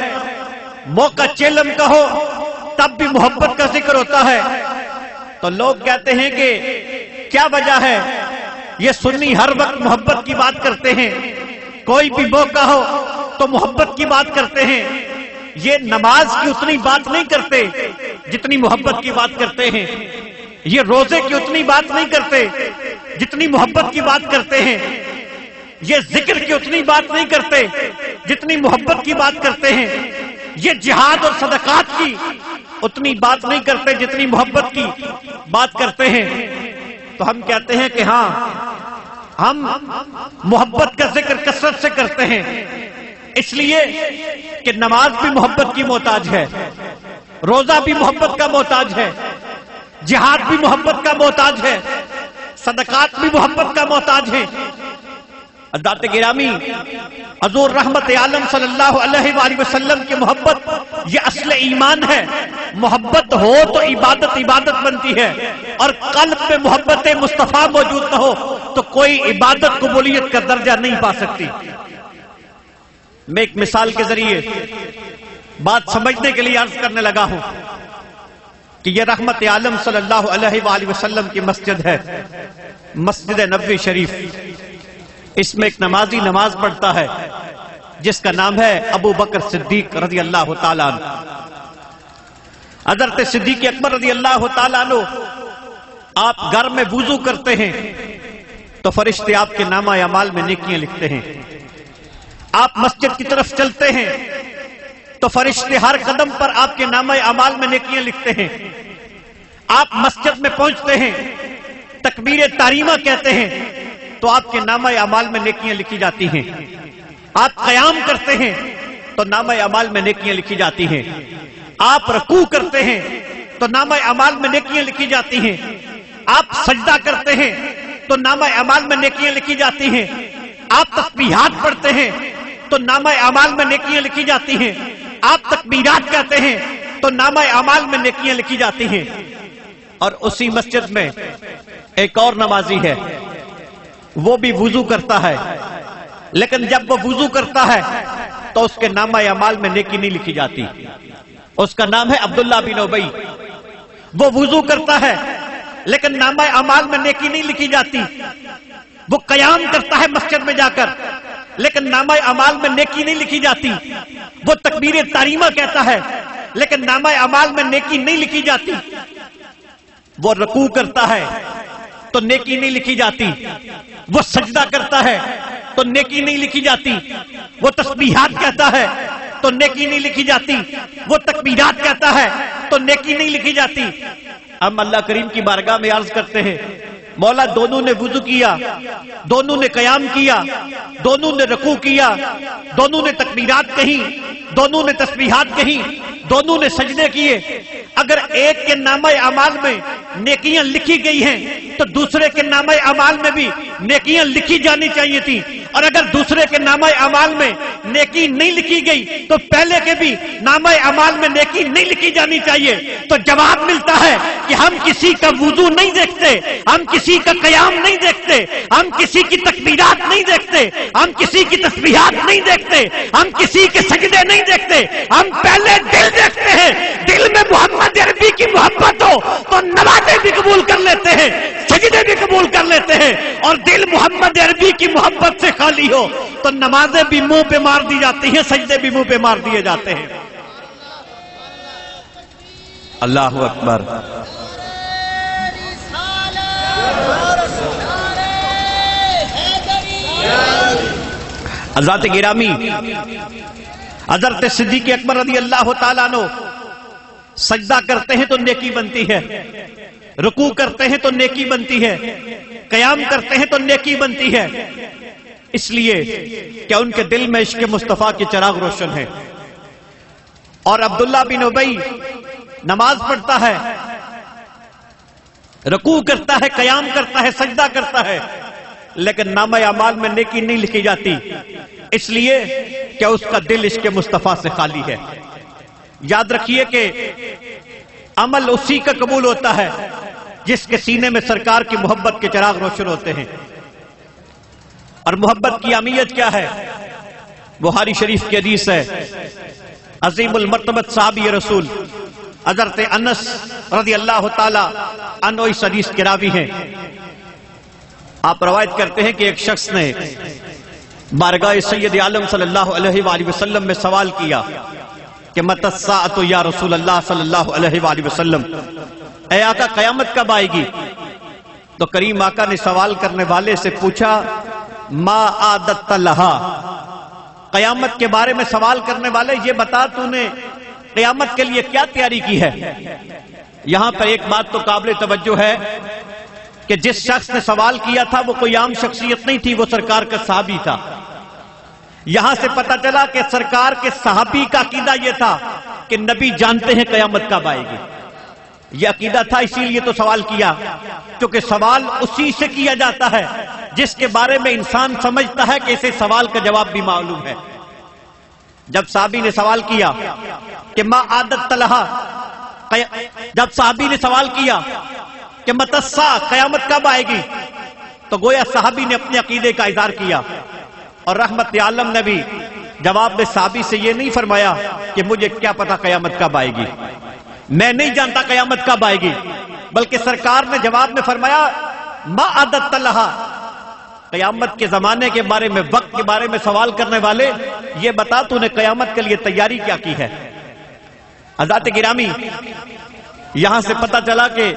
موقع چیلم کا ہو تب بھی محبت کا ذکر ہوتا ہے۔ تو لوگ کہتے ہیں کہ کیا وجہ ہے، یہ سنی ہر وقت محبت کی بات کرتے ہیں، کوئی بھی موقع ہو تو محبت کی بات کرتے ہیں، یہ نماز کی اتنی بات نہیں کرتے جتنی محبت کی بات کرتے ہیں، یہ روزے کی اتنی بات نہیں کرتے جتنی محبت کی بات کرتے ہیں، یہ ذکر کی اتنی بات نہیں کرتے جتنی محبت کی بات کرتے ہیں، یہ جہاد اور صدقات کی اتنی بات نہیں کرتے جتنی محبت کی بات کرتے ہیں۔ تو ہم کہتے ہیں کہ ہاں، ہم محبت کا ذکر کثرت سے کرتے ہیں، اس لیے کہ نماز بھی محبت کی محتاج ہے، روزہ بھی محبت کا محتاج ہے، جہاد بھی محبت کا محتاج ہے، صدقات بھی محبت کا محتاج ہے۔ حضرات گرامی، حضور رحمت عالم صلی اللہ علیہ وآلہ وسلم کی محبت یہ اصل ایمان ہے۔ محبت ہو تو عبادت بنتی ہے، اور قلب میں محبت مصطفیٰ موجود نہ ہو تو کوئی عبادت قبولیت کا درجہ نہیں پا سکتی۔ میں ایک مثال کے ذریعے بات سمجھنے کے لیے عرض کرنے لگا ہوں کہ یہ رحمت عالم صلی اللہ علیہ وآلہ وسلم کی مسجد ہے، مسجد نبوی شریف۔ اس میں ایک نمازی نماز پڑھتا ہے جس کا نام ہے ابو بکر صدیق رضی اللہ تعالیٰ عنہ۔ حضرت صدیق اکبر رضی اللہ تعالیٰ عنہ آپ گھر میں وضو کرتے ہیں تو فرشتے آپ کے نامہ اعمال میں نیکیاں لکھتے ہیں۔ آپ مسجد کی طرف چلتے ہیں تو فرشتے ہر قدم پر آپ کے نامہ اعمال میں نیکیاں لکھتے ہیں۔ آپ مسجد میں پہنچتے ہیں، تکبیر تحریمہ کہتے ہیں تو آپ کے نامہ اعمال میں نیکیاں لکھی جاتی ہیں۔ آپ قیام کرتے ہیں تو نامہ اعمال میں نیکیاں لکھی جاتی ہیں۔ آپ رکوع کرتے ہیں تو نامہ اعمال میں نیکیاں لکھی جاتی ہیں۔ آپ سجدہ کرتے ہیں تو نامہ اعمال میں نیکیاں لکھی جاتی ہیں۔ آپ تسبیحات پڑھتے ہیں تو نامہ اعمال میں نیکیاں لکھی جاتی ہیں۔ آپ تکبیرات کہتے ہیں تو نامہ اعمال میں نیکیاں لکھی جاتی ہیں۔ اور اسی مسجد میں ایک اور نمازی ہے، وہ بھی وضو کرتا ہے، لیکن جب وہ وضو کرتا ہے تو اس کے نامہ اعمال میں نیکی نہیں لکھی جاتی۔ اس کا نام ہے عبداللہ بن ابی. وہ وضو کرتا ہے لیکن نامہ اعمال میں نیکی نہیں لکھی جاتی. وہ قیام کرتا ہے مسجد میں جا کر لیکن نامہ اعمال میں نیکی نہیں لکھی جاتی. وہ تکبیر تحریمہ کہتا ہے لیکن نامہ اعمال میں نیکی نہیں لکھی جاتی. وہ رکوع کرتا ہے تو نیکی نہیں لکھی جاتی. وہ سجدہ کرتا ہے تو نیکی نہیں لکھی جاتی. وہ تسبیحات کہتا ہے تو نیکی نہیں لکھی جاتی. وہ تکبیرات کہتا ہے تو نیکی نہیں لکھی جاتی. ہم اللہ کریم کی بارگاہ میں عرض کرتے ہیں مولا دونوں نے وضو کیا, دونوں نے قیام کیا, دونوں نے رکوع کیا, دونوں نے تکبیرات کہیں, دونوں نے تسبیحات کہیں, دونوں نے سجدے کیے. اگر ایک کے نامہ اعمال میں نیکیاں لکھی گئی ہیں تو دوسرے کے نامہ اعمال میں بھی نیکیاں لکھی جانی چاہیے تھی. اور اگر دوسرے کے نامہ اعمال میں نیکی نہیں لکھی گئی تو پہلے کے بھی نامہ اعمال میں نیکی نہیں لکھی جانی چاہیے. تو جواب ملتا ہے کہ ہم کسی کا وضو نہیں دیکھتے, ہم کسی کا قیام نہیں دیکھتے, ہم کسی کی تکبیرات نہیں دیکھتے, ہم کسی کی تسبیحات نہیں دیکھتے, ہم کسی کے سجدے نہیں دیکھتے. ہم پہلے دل دیکھتے ہیں. دل میں محمد عربی کی محبت ہو تو نمازیں بھی قبول کر لیتے ہیں, سجدے بھی قبول کر لیتے ہیں. اور دل محمد عربی کی محبت سے خالی ہو تو نمازیں بھی منہ پہ مار دی جاتی ہیں, سجدے بھی منہ پہ مار دیے جاتے ہیں. اللہ اکبر. حضرات گرامی, حضرت صدیق اکبر رضی اللہ تعالیٰ عنہ سجدہ کرتے ہیں تو نیکی بنتی ہے, رکوع کرتے ہیں تو نیکی بنتی ہے, قیام کرتے ہیں تو نیکی بنتی ہے. اس لیے کہ ان کے دل میں عشق مصطفیٰ کی چراغ روشن ہے. اور عبداللہ بن ابی نماز پڑھتا ہے, رکوع کرتا ہے, قیام کرتا ہے, سجدہ کرتا ہے, لیکن نامہ اعمال میں نیکی نہیں لکھی جاتی. اس لیے کہ اس کا دل عشق مصطفیٰ سے خالی ہے. یاد رکھیے کہ عمل اسی کا قبول ہوتا ہے جس کے سینے میں سرکار کی محبت کے چراغ روشن ہوتے ہیں. اور محبت کی اہمیت کیا ہے؟ بخاری شریف کی حدیث ہے, عظیم المرتبت صحابی رسول حضرت انس رضی اللہ تعالی عنہ اس حدیث کے راوی ہیں. آپ روایت کرتے ہیں کہ ایک شخص نے بارگاہ سید عالم صلی اللہ علیہ وآلہ وسلم میں سوال کیا کہ متی الساعۃ یا رسول اللہ صلی اللہ علیہ وآلہ وسلم, اے آقا قیامت کب آئے گی؟ تو کریم آقا نے سوال کرنے والے سے پوچھا ما عادت لہا, قیامت کے بارے میں سوال کرنے والے یہ بتا تو نے قیامت کے لیے کیا تیاری کی ہے. یہاں پر ایک بات تو قابل توجہ ہے کہ جس شخص نے سوال کیا تھا وہ کوئی عام شخصیت نہیں تھی, وہ سرکار کا صحابی تھا. یہاں سے پتہ چلا کہ سرکار کے صحابی کا عقیدہ یہ تھا کہ نبی جانتے ہیں قیامت کب آئے گی. یہ عقیدہ تھا, اسی لیے تو سوال کیا, کیونکہ سوال اسی سے کیا جاتا ہے جس کے بارے میں انسان سمجھتا ہے کہ اسے سوال کا جواب بھی معلوم ہے. جب صحابی نے سوال کیا کہ ما عادت لہا, جب صحابی نے سوال کیا کہ متی الساعۃ, قیامت کب آئے گی, تو گویا صحابی نے اپنے عقیدے کا اظہار کیا. اور رحمت عالم نے بھی جواب میں صحابی سے یہ نہیں فرمایا کہ مجھے کیا پتا قیامت کب آئے گی, میں نہیں جانتا قیامت کب آئے گی, بلکہ سرکار نے جواب میں فرمایا ما عادت لہا, قیامت کے زمانے کے بارے میں, وقت کے بارے میں سوال کرنے والے یہ بتا تو نے قیامت کے لیے تیاری کیا کی ہے. حضرات گرامی, یہاں سے پتہ چلا کہ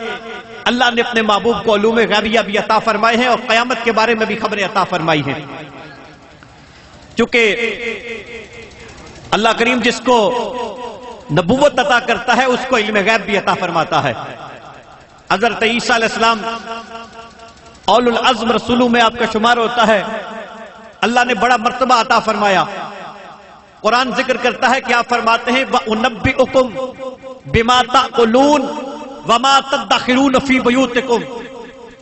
اللہ نے اپنے محبوب کو علوم غیبیہ بھی عطا فرمائے ہیں اور قیامت کے بارے میں بھی خبریں عطا فرمائی ہیں. چونکہ اللہ کریم جس کو نبوت عطا کرتا ہے اس کو علم غیب بھی عطا فرماتا ہے. حضرت عیسیٰ علیہ السلام اول العزم رسولوں میں آپ کا شمار ہوتا ہے. اللہ نے بڑا مرتبہ عطا فرمایا. قرآن ذکر کرتا ہے کہ آپ فرماتے ہیں وَأُنَبِّئُكُمْ بِمَا تَأْكُلُونَ وَمَا تَدَّخِرُونَ فِي بُيُوتِكُمْ,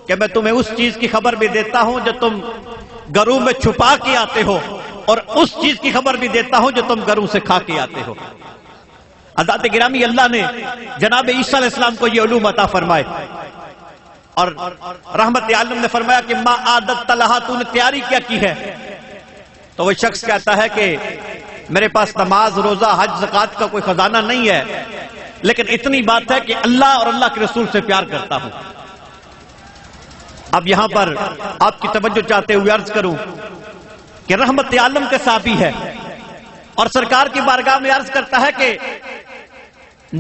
کہ میں تمہیں اس چیز کی خبر بھی دیتا ہوں جو تم گھروں میں چھپا کے آتے ہو, اور اس چیز کی خبر بھی دیتا ہوں جو تم گھروں سے کھا کے آتے ہو. حضرات گرامی, اللہ نے جناب عیسیٰ علیہ السلام کو یہ علوم عطا فرمائے. اور رحمت عالم نے فرمایا کہ ما عادت لہا, تو نے تیاری کیا کی ہے. تو وہ شخص کہتا ہے کہ میرے پاس نماز روزہ حج زکات کا کوئی خزانہ نہیں ہے، لیکن اتنی بات ہے کہ اللہ اور اللہ کے رسول سے پیار کرتا ہوں۔ اب یہاں پر آپ کی توجہ چاہتے ہوئے عرض کروں کہ رحمت عالم کے صحابی ہے اور سرکار کی بارگاہ میں عرض کرتا ہے کہ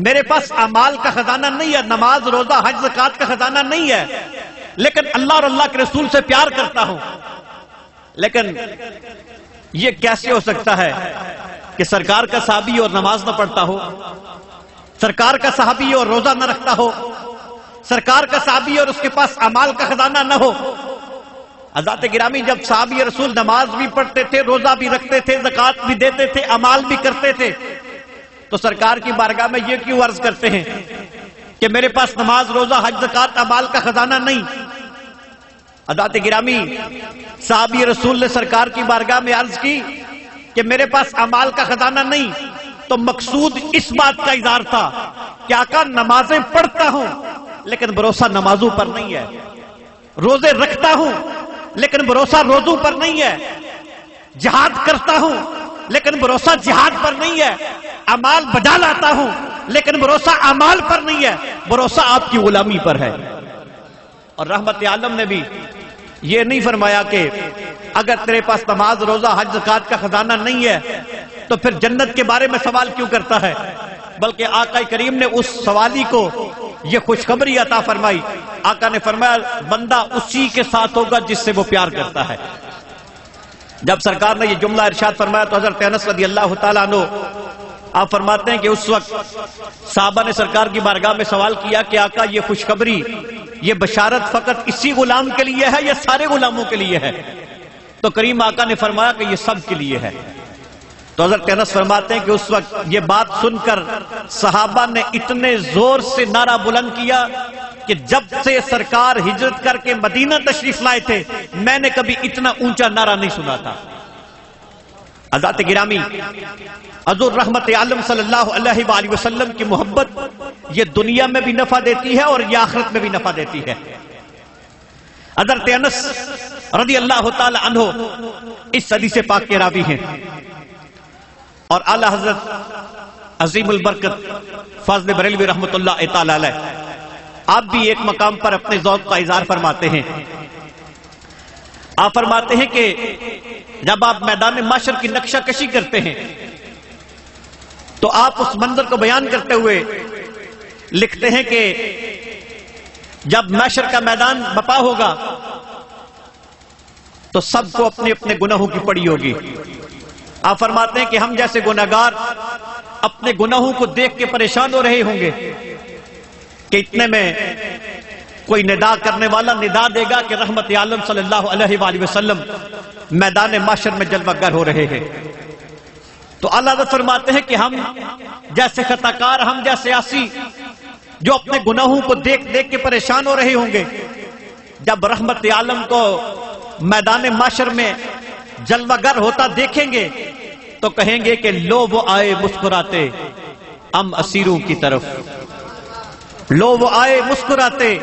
میرے پاس اعمال کا خزانہ نہیں ہے، نماز روزہ حج زکات کا خزانہ نہیں ہے، لیکن اللہ اور اللہ کے رسول سے پیار کرتا ہوں۔ لیکن یہ کیسے ہو سکتا ہے کہ سرکار کا صحابی اور نماز نہ پڑھتا ہو، سرکار کا صحابی اور روزہ نہ رکھتا ہو، سرکار کا صحابی اور اس کے پاس اعمال کا خزانہ نہ ہو؟ حضرات گرامی، جب صحابی رسول نماز بھی پڑھتے تھے، روزہ بھی رکھتے تھے، زکات بھی دیتے تھے، اعمال بھی کرتے تھے، تو سرکار کی بارگاہ میں یہ کیوں عرض کرتے ہیں کہ میرے پاس نماز روزہ حج زکات اعمال کا خزانہ نہیں؟ حضرات گرامی، صحابی رسول نے سرکار کی بارگاہ میں عرض کی کہ میرے پاس اعمال کا خزانہ نہیں، تو مقصود اس بات کا اظہار تھا کہ آقا نمازیں پڑھتا ہوں لیکن بھروسہ نمازوں پر نہیں ہے، روزے رکھتا ہوں لیکن بھروسہ روزوں پر نہیں ہے، جہاد کرتا ہوں لیکن بھروسہ جہاد پر نہیں ہے، اعمال بجا لاتا ہوں لیکن بھروسہ اعمال پر نہیں ہے، بھروسہ آپ کی غلامی پر ہے۔ اور رحمت عالم نے بھی یہ نہیں فرمایا کہ اگر تیرے پاس نماز روزہ حج زکات کا خزانہ نہیں ہے تو پھر جنت کے بارے میں سوال کیوں کرتا ہے، بلکہ آقا کریم نے اس سوالی کو یہ خوشخبری عطا فرمائی۔ آقا نے فرمایا بندہ اسی کے ساتھ ہوگا جس سے وہ پیار کرتا ہے۔ جب سرکار نے یہ جملہ ارشاد فرمایا تو حضرت انس رضی اللہ تعالیٰ عنہ آپ فرماتے ہیں کہ اس وقت صحابہ نے سرکار کی بارگاہ میں سوال کیا کہ آقا یہ خوشخبری، یہ بشارت فقط اسی غلام کے لیے ہے یا سارے غلاموں کے لیے ہے؟ تو کریم آقا نے فرمایا کہ یہ سب کے لیے ہے۔ تو حضرت انس فرماتے ہیں کہ اس وقت یہ بات سن کر صحابہ نے اتنے زور سے نعرہ بلند کیا کہ جب سے سرکار ہجرت کر کے مدینہ تشریف لائے تھے میں نے کبھی اتنا اونچا نعرہ نہیں سنا تھا۔ حضرات گرامی، حضور رحمت عالم صلی اللہ علیہ وآلہ وسلم کی محبت یہ دنیا میں بھی نفع دیتی ہے اور یہ آخرت میں بھی نفع دیتی ہے۔ حضرت انس رضی اللہ تعالی عنہ اس حدیث پاک کے راوی ہیں، اور اعلی حضرت عظیم البرکت فاضل بریلوی رحمت اللہ تعالی علیہ آپ بھی ایک مقام پر اپنے ذوق کا اظہار فرماتے ہیں۔ آپ فرماتے ہیں کہ جب آپ میدان محشر کی نقشہ کشی کرتے ہیں تو آپ اس منظر کو بیان کرتے ہوئے لکھتے ہیں کہ جب محشر کا میدان بپا ہوگا تو سب کو اپنے اپنے گناہوں کی پڑی ہوگی۔ آپ فرماتے ہیں کہ ہم جیسے گناہگار اپنے گناہوں کو دیکھ کے پریشان ہو رہے ہوں گے کہ اتنے میں کوئی ندا کرنے والا ندا دے گا کہ رحمت عالم صلی اللہ علیہ وآلہ وسلم میدان محشر میں جلوہ گر ہو رہے ہیں۔ تو اللہ تعالیٰ فرماتے ہیں کہ ہم جیسے خطاکار، ہم جیسے عاصی جو اپنے گناہوں کو دیکھ دیکھ کے پریشان ہو رہے ہوں گے، جب رحمت عالم کو میدان محشر میں جلوہ گر ہوتا دیکھیں گے تو کہیں گے کہ لو وہ آئے مسکراتے ہم اسیروں کی طرف، لو وہ آئے مسکراتے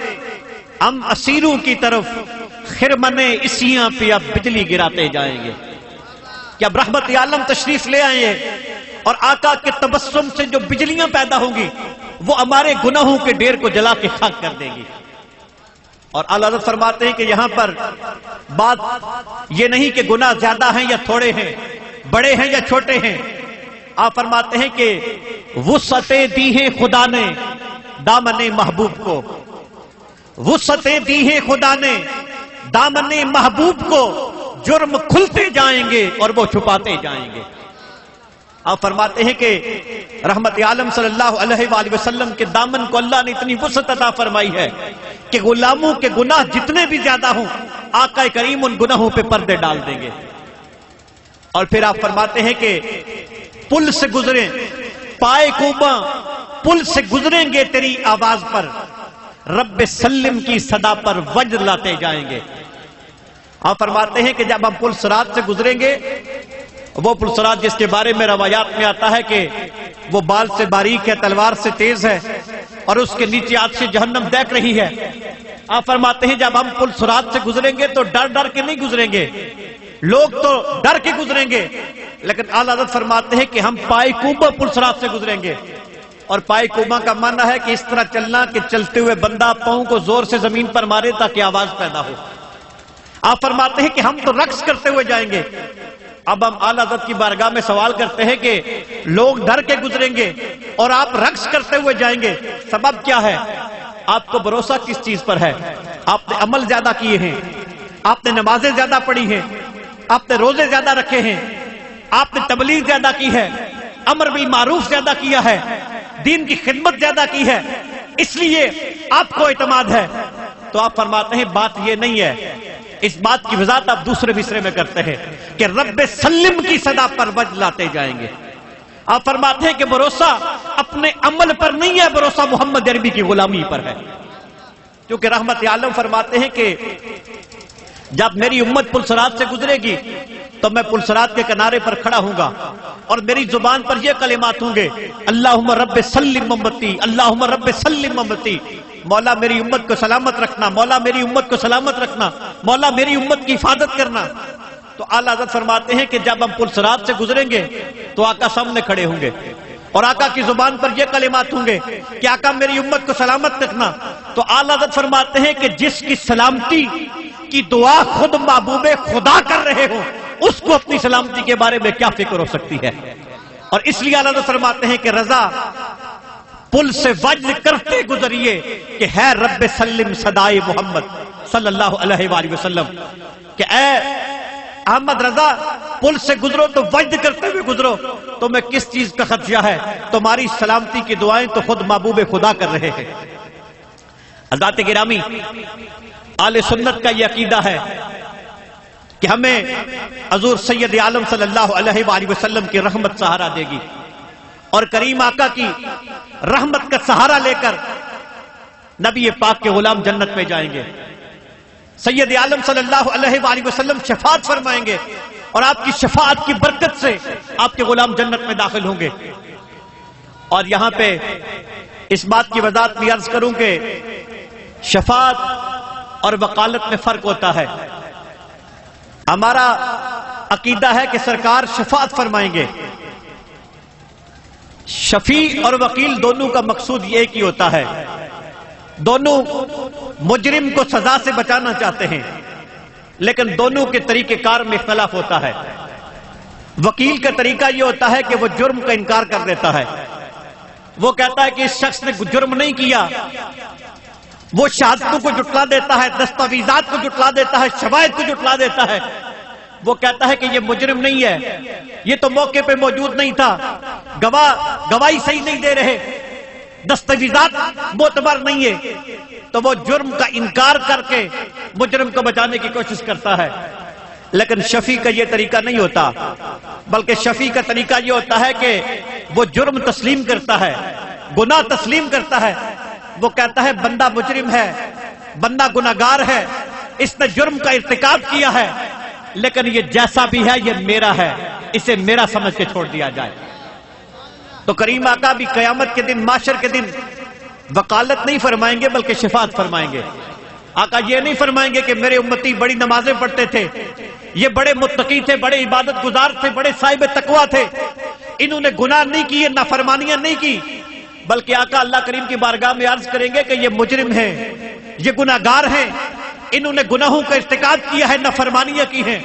ہم اسیروں کی طرف، خرمنے اسیاں پہ اب بجلی گراتے جائیں گے۔ کہ اب رحمت عالم تشریف لے آئیں اور آقا کے تبسم سے جو بجلیاں پیدا ہوں گی وہ ہمارے گناہوں کے ڈھیر کو جلا کے خاک کر دیں گی۔ اور اللہ حضرت فرماتے ہیں کہ یہاں پر بات یہ نہیں کہ گناہ زیادہ ہیں یا تھوڑے ہیں، بڑے ہیں یا چھوٹے ہیں۔ آپ فرماتے ہیں کہ وسعتیں دی ہیں خدا نے دامن محبوب کو، وسعتیں دی ہیں خدا نے دامن محبوب کو، جرم کھلتے جائیں گے اور وہ چھپاتے جائیں گے۔ آپ فرماتے ہیں کہ رحمت عالم صلی اللہ علیہ وآلہ وسلم کے دامن کو اللہ نے اتنی وسعت عطا فرمائی ہے کہ غلاموں کے گناہ جتنے بھی زیادہ ہوں آقا کریم ان گناہوں پہ پردے ڈال دیں گے۔ اور پھر آپ فرماتے ہیں کہ پل سے گزریں پائے کوباں، پل سے گزریں گے تیری آواز پر، رب سلم کی صدا پر وجر لاتے جائیں گے۔ آپ فرماتے ہیں کہ جب ہم پل صراط سے گزریں گے، وہ پل صراط جس کے بارے میں روایات میں آتا ہے کہ وہ بال سے باریک ہے، تلوار سے تیز ہے اور اس کے نیچے آگ سے جہنم دیکھ رہی ہے۔ آپ فرماتے ہیں جب ہم پل صراط سے گزریں گے تو ڈر ڈر کے نہیں گزریں گے، لوگ تو ڈر کے گزریں گے، لیکن اعلیٰ حضرت فرماتے ہیں کہ ہم پائے کوبہ پلسرات سے گزریں گے، اور پائے کوبہ کا معنی ہے کہ اس طرح چلنا کہ چلتے ہوئے بندہ پاؤں کو زور سے زمین پر مارے تاکہ آواز پیدا ہو۔ آپ فرماتے ہیں کہ ہم تو رقص کرتے ہوئے جائیں گے۔ اب ہم اعلیٰ حضرت کی بارگاہ میں سوال کرتے ہیں کہ لوگ ڈر کے گزریں گے اور آپ رقص کرتے ہوئے جائیں گے، سبب کیا ہے؟ آپ کو بھروسہ کس چیز پر ہے؟ آپ نے عمل زیادہ کیے ہیں، آپ نے نمازیں زیادہ پڑھی ہیں، آپ نے روزے زیادہ رکھے ہیں، آپ نے تبلیغ زیادہ کی ہے، امر بالمعروف زیادہ کیا ہے، دین کی خدمت زیادہ کی ہے، اس لیے آپ کو اعتماد ہے۔ تو آپ فرماتے ہیں بات یہ نہیں ہے، اس بات کی وضاحت آپ دوسرے مصرے میں کرتے ہیں کہ رب سلم کی صدا پر وجھ لاتے جائیں گے۔ آپ فرماتے ہیں کہ بھروسہ اپنے عمل پر نہیں ہے، بھروسہ محمد عربی کی غلامی پر ہے، کیونکہ رحمت عالم فرماتے ہیں کہ جب میری امت پلسرات سے گزرے گی تو میں پلسرات کے کنارے پر کھڑا ہوں گا اور میری زبان پر یہ کلمات ہوں گے، اللہم رب سلم امتی، اللہم رب سلم امتی، مولا میری امت کو سلامت رکھنا، مولا میری امت کو سلامت رکھنا، مولا میری امت کی حفاظت کرنا۔ تو اعلیٰ حضرت فرماتے ہیں کہ جب ہم پلسرات سے گزریں گے تو آقا سامنے کھڑے ہوں گے اور آقا کی زبان پر یہ کلمات ہوں گے کہ آقا میری امت کو سلامت رکھنا۔ تو اعلیٰ حضرت فرماتے ہیں کہ جس کی سلامتی کی دعا خود محبوب خدا کر رہے ہو، اس کو اپنی سلامتی کے بارے میں کیا فکر ہو سکتی ہے؟ اور اس لیے اعلیٰ حضرت فرماتے ہیں کہ رضا پل سے وجد کرتے گزریے کہ ہے رب سلم صدائے محمد صلی اللہ علیہ وآلہ وسلم، کہ اے احمد رضا پل سے گزرو تو وجد کرتے ہوئے گزرو، تمہیں کس چیز کا خدشہ ہے؟ تمہاری سلامتی کی دعائیں تو خود محبوب خدا کر رہے ہیں۔ حضرات گرامی، آل سنت کا یہ عقیدہ ہے کہ ہمیں حضور سید عالم صلی اللہ علیہ وآلہ وسلم کی رحمت سہارا دے گی، اور کریم آقا کی رحمت کا سہارا لے کر نبی پاک کے غلام جنت میں جائیں گے۔ سید عالم صلی اللہ علیہ وآلہ وسلم شفاعت فرمائیں گے، اور آپ کی شفاعت کی برکت سے آپ کے غلام جنت میں داخل ہوں گے۔ اور یہاں پہ اس بات کی وضاحت بھی عرض کروں کہ شفاعت اور وکالت میں فرق ہوتا ہے۔ ہمارا عقیدہ ہے کہ سرکار شفاعت فرمائیں گے، شفیع اور وکیل دونوں کا مقصود یہ ایک ہی ہوتا ہے، دونوں مجرم کو سزا سے بچانا چاہتے ہیں، لیکن دونوں کے طریقہ کار میں اختلاف ہوتا ہے۔ وکیل کا طریقہ یہ ہوتا ہے کہ وہ جرم کا انکار کر دیتا ہے، وہ کہتا ہے کہ اس شخص نے جرم نہیں کیا، وہ شہادتوں کو جھٹلا دیتا ہے، دستاویزات کو جھٹلا دیتا ہے، شواہد کو جھٹلا دیتا ہے، وہ کہتا ہے کہ یہ مجرم نہیں ہے، یہ تو موقع پہ موجود نہیں تھا، گواہی صحیح نہیں دے رہے، دستاویزات معتبر نہیں ہے، تو وہ جرم کا انکار کر کے مجرم کو بچانے کی کوشش کرتا ہے۔ لیکن شفیع کا یہ طریقہ نہیں ہوتا، بلکہ شفیع کا طریقہ یہ ہوتا ہے کہ وہ جرم تسلیم کرتا ہے، گناہ تسلیم کرتا ہے، وہ کہتا ہے بندہ مجرم ہے، بندہ گناہگار ہے، اس نے جرم کا ارتکاب کیا ہے، لیکن یہ جیسا بھی ہے یہ میرا ہے، اسے میرا سمجھ کے چھوڑ دیا جائے۔ تو کریم آقا بھی قیامت کے دن، معاشر کے دن وکالت نہیں فرمائیں گے بلکہ شفاعت فرمائیں گے۔ آقا یہ نہیں فرمائیں گے کہ میرے امتی بڑی نمازیں پڑھتے تھے، یہ بڑے متقی تھے، بڑے عبادت گزار تھے، بڑے صاحب تقویٰ تھے، انہوں نے گناہ نہیں کیے، نافرمانیاں نہیں کی، بلکہ آقا اللہ کریم کی بارگاہ میں عرض کریں گے کہ یہ مجرم ہیں، یہ گناہگار ہیں، انہوں نے گناہوں کا ارتکاب کیا ہے، نافرمانیاں کی ہیں،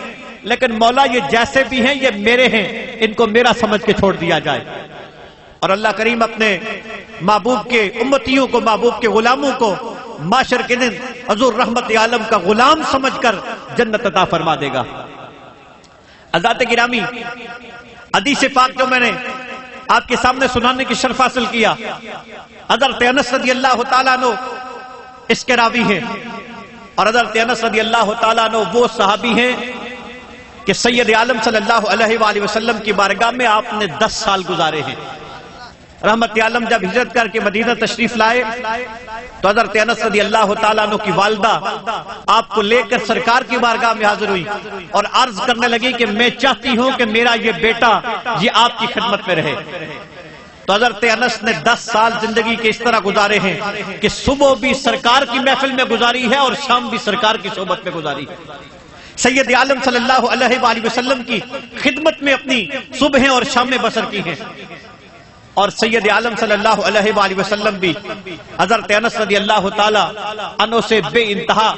لیکن مولا یہ جیسے بھی ہیں یہ میرے ہیں، ان کو میرا سمجھ کے چھوڑ دیا جائے۔ اور اللہ کریم اپنے محبوب کے امتیوں کو، محبوب کے غلاموں کو معاشر کے دن حضور رحمت عالم کا غلام سمجھ کر جنت عطا فرما دے گا۔ حضرات گرامی، حدیث پاک جو میں نے آپ کے سامنے سنانے کی شرف حاصل کیا، حضرت انس رضی اللہ تعالیٰ عنہ اس کے راوی ہیں، اور حضرت انس رضی اللہ تعالیٰ عنہ وہ صحابی ہیں کہ سید عالم صلی اللہ علیہ وآلہ وسلم کی بارگاہ میں آپ نے 10 سال گزارے ہیں۔ رحمت عالم جب ہجرت کر کے مدینہ تشریف لائے تو حضرت انس رضی اللہ تعالیٰ عنہ کی والدہ آپ کو لے کر سرکار کی بارگاہ میں حاضر ہوئی اور عرض کرنے لگی کہ میں چاہتی ہوں کہ میرا یہ بیٹا یہ آپ کی خدمت میں رہے۔ تو حضرت انس نے 10 سال زندگی کے اس طرح گزارے ہیں کہ صبح بھی سرکار کی محفل میں گزاری ہے اور شام بھی سرکار کی صحبت میں گزاری ہے۔ سید عالم صلی اللہ علیہ وآلہ وسلم کی خدمت میں اپنی صبح اور شامیں بسر کی ہیں، اور سید عالم صلی اللہ علیہ وآلہ وسلم بھی حضرت انس رضی اللہ تعالی عنہ سے بے انتہا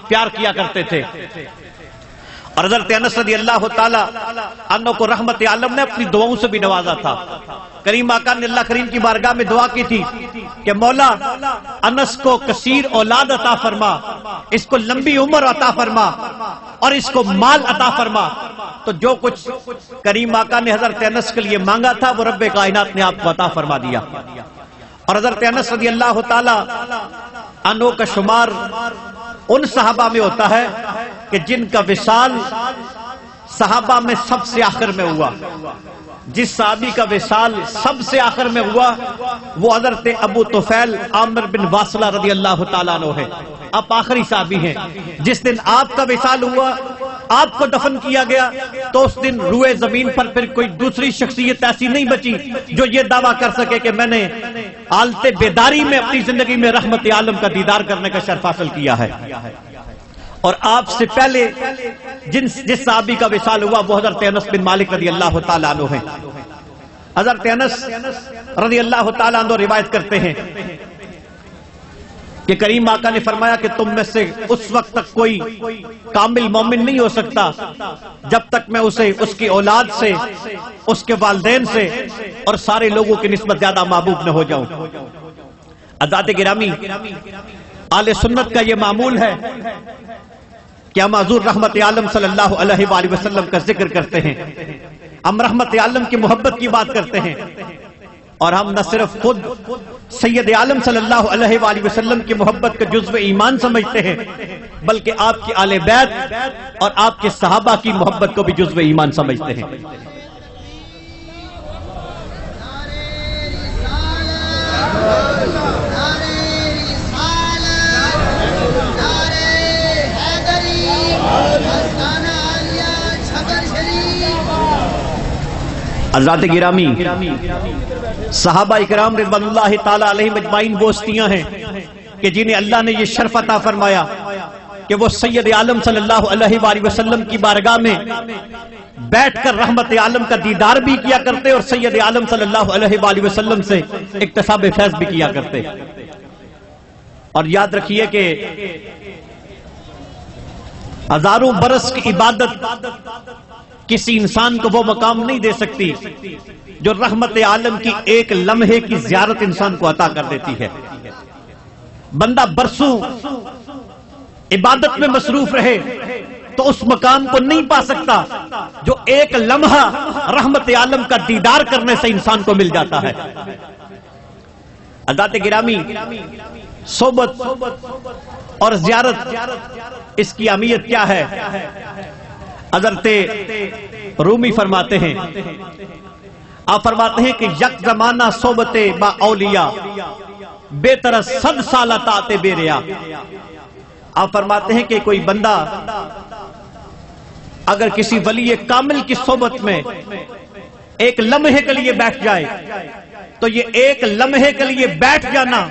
پیار کیا کرتے تھے، اور حضرت انس رضی اللہ تعالی عنہ کو رحمت عالم نے اپنی دعاؤں سے بھی نوازا تھا۔ کریم آقا نے اللہ کریم کی بارگاہ میں دعا کی تھی کہ مولا انس کو کثیر اولاد عطا فرما، اس کو لمبی عمر عطا فرما، اور اس کو مال عطا فرما۔ تو جو کچھ کریم آقا نے حضرت انس کے لیے مانگا تھا وہ رب کائنات نے آپ کو عطا فرما دیا، اور حضرت انس رضی اللہ تعالی عنہ کا شمار ان صحابہ میں ہوتا ہے کہ جن کا وصال صحابہ میں سب سے آخر میں ہوا۔ جس صحابی کا وصال سب سے آخر میں ہوا وہ حضرت ابو طفیل عامر بن واصلہ رضی اللہ تعالیٰ عنہ ہے، آپ آخری صحابی ہیں۔ جس دن آپ کا وصال ہوا، آپ کو دفن کیا گیا، تو اس دن روئے زمین پر پھر کوئی دوسری شخصیت ایسی نہیں بچی جو یہ دعویٰ کر سکے کہ میں نے حالت بیداری میں اپنی زندگی میں رحمت عالم کا دیدار کرنے کا شرف حاصل کیا ہے۔ اور آپ سے پہلے جس صحابی کا وصال ہوا وہ حضرت انس بن مالک رضی اللہ تعالیٰ عنہ ہیں۔ حضرت انس رضی اللہ تعالیٰ عنہ روایت کرتے ہیں کہ کریم آقا نے فرمایا کہ تم میں سے اس وقت تک کوئی کامل مومن نہیں ہو سکتا جب تک میں اسے اس کی اولاد سے، اس کے والدین سے اور سارے لوگوں کی نسبت زیادہ محبوب نہ ہو جاؤں۔ حضرات گرامی، اہل سنت کا یہ معمول ہے کہ ہم حضور رحمت عالم صلی اللہ علیہ وآلہ وسلم کا ذکر کرتے ہیں، ہم رحمت عالم کی محبت کی بات کرتے ہیں، اور ہم نہ صرف خود سید عالم صلی اللہ علیہ وآلہ وسلم کی محبت کا جزو ایمان سمجھتے ہیں بلکہ آپ کی آل بیت اور آپ کے صحابہ کی محبت کو بھی جزو ایمان سمجھتے ہیں۔ حضرات گرامی، صحابہ اکرام رضوان اللہ تعالی علیہم اجمعین وہ ہستیاں ہیں کہ جنہیں اللہ نے یہ شرف عطا فرمایا کہ وہ سید عالم صلی اللہ علیہ وآلہ وسلم کی بارگاہ میں بیٹھ کر رحمت عالم کا دیدار بھی کیا کرتے اور سید عالم صلی اللہ علیہ وآلہ وسلم سے اکتساب فیض بھی کیا کرتے۔ اور یاد رکھیے کہ ہزاروں برس کی عبادت کسی انسان کو وہ مقام نہیں دے سکتی جو رحمت عالم کی ایک لمحے کی زیارت انسان کو عطا کر دیتی ہے۔ بندہ برسوں عبادت میں مصروف رہے تو اس مقام کو نہیں پا سکتا جو ایک لمحہ رحمت عالم کا دیدار کرنے سے انسان کو مل جاتا ہے۔ حضرات گرامی، صحبت اور زیارت اس کی اہمیت کیا ہے؟ حضرت رومی فرماتے ہیں، آپ فرماتے ہیں کہ یک زمانہ صحبت با اولیاء بے طرح 100 سالہ طاعت بے ریا۔ آپ فرماتے ہیں کہ کوئی بندہ اگر کسی ولی کامل کی صحبت میں ایک لمحے کے لیے بیٹھ جائے تو یہ ایک لمحے کے لیے بیٹھ جانا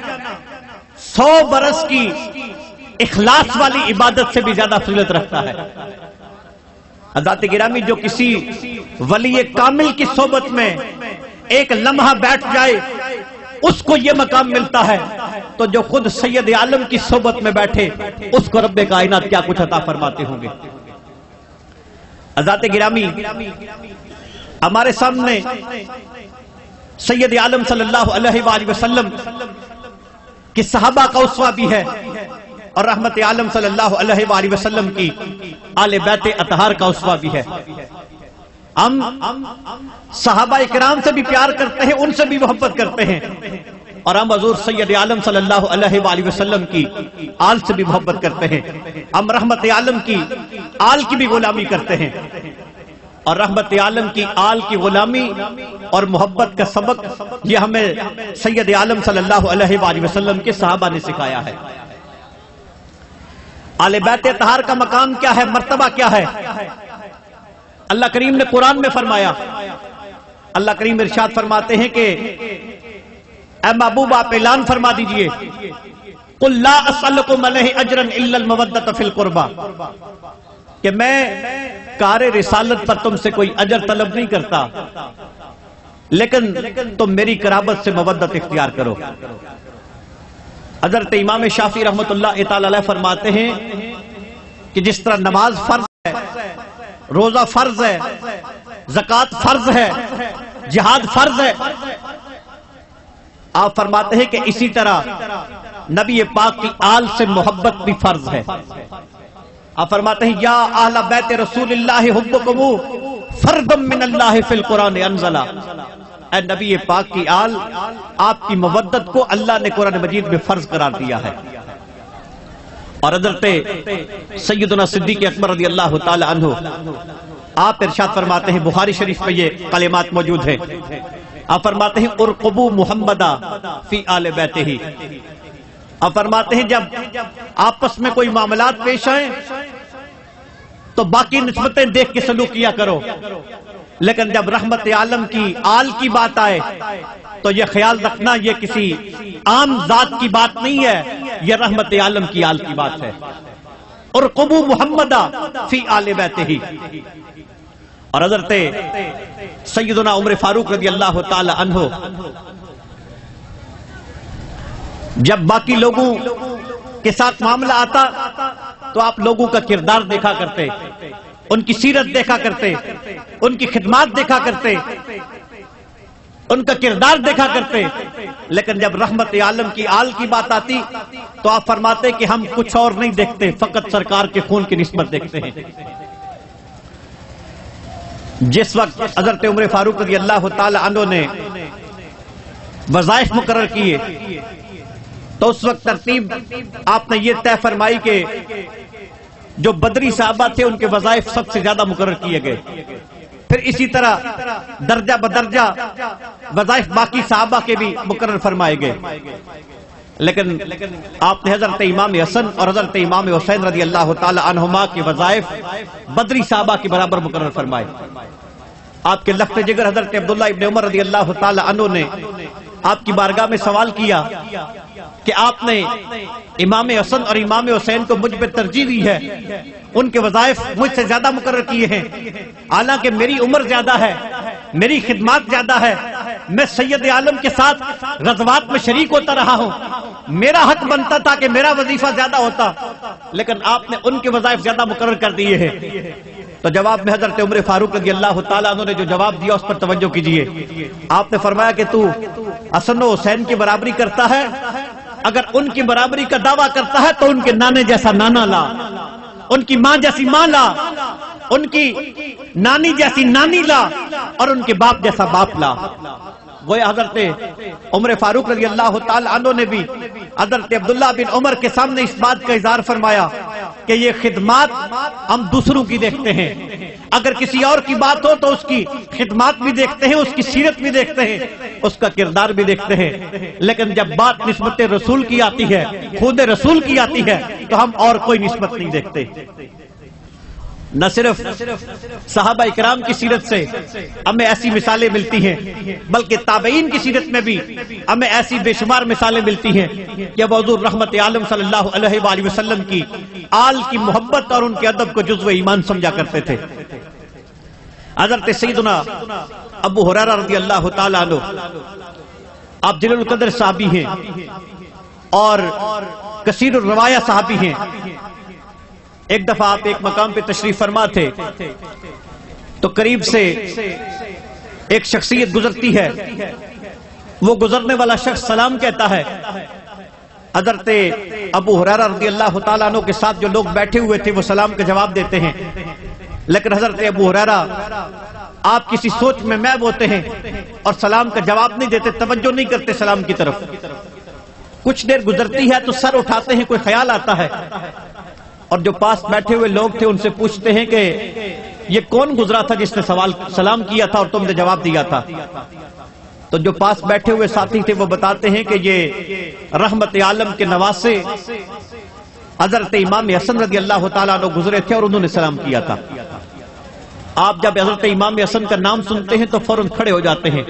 100 برس کی اخلاص والی عبادت سے بھی زیادہ فضیلت رکھتا ہے۔ حضرات گرامی، جو کسی ولی کامل کی صحبت میں ایک لمحہ بیٹھ جائے اس کو یہ مقام ملتا ہے، تو جو خود سید عالم کی صحبت میں بیٹھے اس کو رب کائنات کیا کچھ عطا فرماتے ہوں گے۔ حضرات گرامی، ہمارے سامنے سید عالم صلی اللہ علیہ وآلہ وسلم کی صحابہ کا اسوہ بھی ہے اور رحمت عالم صلی اللہ علیہ وآلہ وسلم کی آل بیت اطہار کا اسوہ بھی ہے۔ ہم صحابہ اکرام سے بھی پیار کرتے ہیں، ان سے بھی محبت کرتے ہیں، اور ہم حضور سید عالم صلی اللہ علیہ وآلہ وسلم کی آل سے بھی محبت کرتے ہیں۔ ہم رحمت عالم کی آل کی بھی غلامی کرتے ہیں، اور رحمت عالم کی آل کی غلامی اور محبت کا سبق یہ ہمیں سید عالم صلی اللہ علیہ وآلہ وسلم کے صحابہ نے سکھایا ہے۔ آل بیت اطہار کا مقام کیا ہے، مرتبہ کیا ہے؟ اللہ کریم نے قرآن میں فرمایا، اللہ کریم ارشاد فرماتے ہیں کہ اے محبوب آپ اعلان فرما دیجئے، قل لا اسألکم علیہ اجرا الا المودۃ فی القربى، کہ میں کار رسالت پر تم سے کوئی اجر طلب نہیں کرتا، لیکن تم میری قرابت سے مودت اختیار کرو۔ حضرت امام شافعی رحمۃ اللہ تعالی علیہ فرماتے ہیں کہ جس طرح نماز فرض ہے، روزہ فرض ہے، زکوٰۃ فرض ہے، جہاد فرض ہے، آپ فرماتے ہیں کہ اسی طرح نبی پاک کی آل سے محبت بھی فرض ہے۔ آپ فرماتے ہیں یا اہل بیت رسول اللہ حبکم فرض من اللہ فی القرآن انزلا، اے نبی پاک کی آل، آپ کی مودت کو اللہ نے قرآن مجید میں فرض قرار دیا ہے۔ اور حضرت سیدنا صدیق اکبر رضی اللہ تعالی عنہ آپ ارشاد فرماتے ہیں، بخاری شریف میں یہ کلمات موجود ہیں، آپ فرماتے ہیں ارقبوا محمدا فی آل بیتہ، آپ فرماتے ہیں جب آپس میں کوئی معاملات پیش آئیں تو باقی نسبتیں دیکھ کے سلوک کیا کرو، لیکن جب رحمت عالم کی آل کی بات آئے تو یہ خیال رکھنا یہ کسی عام ذات کی بات نہیں ہے، یہ رحمت عالم کی آل کی بات ہے۔ ارقبوا محمدا فی آل بیتہ۔ اور حضرت سیدنا عمر فاروق رضی اللہ تعالی عنہ جب باقی لوگوں کے ساتھ معاملہ آتا تو آپ لوگوں کا کردار دیکھا کرتے، ان کی سیرت دیکھا کرتے، ان کی خدمات دیکھا کرتے، ان کا کردار دیکھا کرتے، لیکن جب رحمت عالم کی آل کی بات آتی تو آپ فرماتے کہ ہم کچھ اور نہیں دیکھتے، فقط سرکار کے خون کی نسبت دیکھتے ہیں۔ جس وقت حضرت عمر فاروق رضی اللہ تعالی عنہ نے وظائف مقرر کیے تو اس وقت ترتیب آپ نے یہ طے فرمائی کہ جو بدری صحابہ تھے ان کے وظائف سب سے زیادہ مقرر کیے گئے، پھر اسی طرح درجہ بدرجہ وظائف باقی صحابہ کے بھی مقرر فرمائے گئے، لیکن آپ نے حضرت امام حسن اور حضرت امام حسین رضی اللہ تعالی عنہما کے وظائف بدری صحابہ کے برابر مقرر فرمائے۔ آپ کے لخت جگر حضرت عبداللہ ابن عمر رضی اللہ تعالی عنہ نے آپ کی بارگاہ میں سوال کیا کہ آپ نے امام حسن اور امام حسین کو مجھ پہ ترجیح دی ہے، ان کے وظائف مجھ سے زیادہ مقرر کیے ہیں، حالانکہ میری عمر زیادہ ہے، میری خدمات زیادہ ہے، میں سید عالم کے ساتھ غزوات میں شریک ہوتا رہا ہوں، میرا حق بنتا تھا کہ میرا وظیفہ زیادہ ہوتا، لیکن آپ نے ان کے وظائف زیادہ مقرر کر دیے ہیں۔ تو جواب میں حضرت عمر فاروق رضی اللہ تعالیٰ عنہ نے جو جواب دیا اس پر توجہ کیجئے۔ آپ نے فرمایا کہ تو حسن و حسین کی برابری کرتا ہے، اگر ان کی برابری کا دعویٰ کرتا ہے تو ان کے نانے جیسا نانا لا، ان کی ماں جیسی ماں لا، ان کی نانی جیسی نانی لا، اور ان کے باپ جیسا باپ لا۔ گویا حضرت عمر فاروق رضی اللہ تعالی عنہ نے بھی حضرت عبداللہ بن عمر کے سامنے اس بات کا اظہار فرمایا کہ یہ خدمات ہم دوسروں کی دیکھتے ہیں، اگر کسی اور کی بات ہو تو اس کی خدمات بھی دیکھتے ہیں، اس کی سیرت بھی دیکھتے ہیں، اس کا کردار بھی دیکھتے ہیں، لیکن جب بات نسبت رسول کی آتی ہے، خود رسول کی آتی ہے، تو ہم اور کوئی نسبت نہیں دیکھتے۔ نہ صرف صحابہ اکرام کی سیرت سے ہمیں ایسی مثالیں ملتی ہیں، بلکہ تابعین کی سیرت میں بھی ہمیں ایسی بے شمار مثالیں ملتی ہیں کہ وہ حضور رحمت عالم صلی اللہ علیہ وآلہ وسلم کی آل کی محبت اور ان کے ادب کو جزو ایمان سمجھا کرتے تھے۔ حضرت سیدنا ابو ہریرہ رضی اللہ تعالیٰ عنہ آپ جلیل القدر صحابی ہیں اور کثیر الروایہ صحابی ہیں۔ ایک دفعہ آپ ایک مقام پہ تشریف فرما تھے تو قریب سے ایک شخصیت گزرتی ہے، وہ گزرنے والا شخص سلام کہتا ہے، حضرت ابو ہریرہ رضی اللہ تعالیٰ عنہ کے ساتھ جو لوگ بیٹھے ہوئے تھے وہ سلام کا جواب دیتے ہیں، لیکن حضرت ابو ہریرہ آپ کسی سوچ میں محو ہوتے ہیں اور سلام کا جواب نہیں دیتے، توجہ نہیں کرتے سلام کی طرف۔ کچھ دیر گزرتی ہے تو سر اٹھاتے ہیں، کوئی خیال آتا ہے اور جو پاس بیٹھے ہوئے لوگ تھے ان سے پوچھتے ہیں کہ یہ کون گزرا تھا جس نے سلام کیا تھا اور تم نے جواب دیا تھا؟ تو جو پاس بیٹھے ہوئے ساتھی تھے وہ بتاتے ہیں کہ یہ رحمت عالم کے نواسے حضرت امام حسن رضی اللہ تعالیٰ عنہ گزرے تھے اور انہوں نے سلام کیا تھا۔ آپ جب حضرت امام حسن کا نام سنتے ہیں تو فوراً کھڑے ہو جاتے ہیں،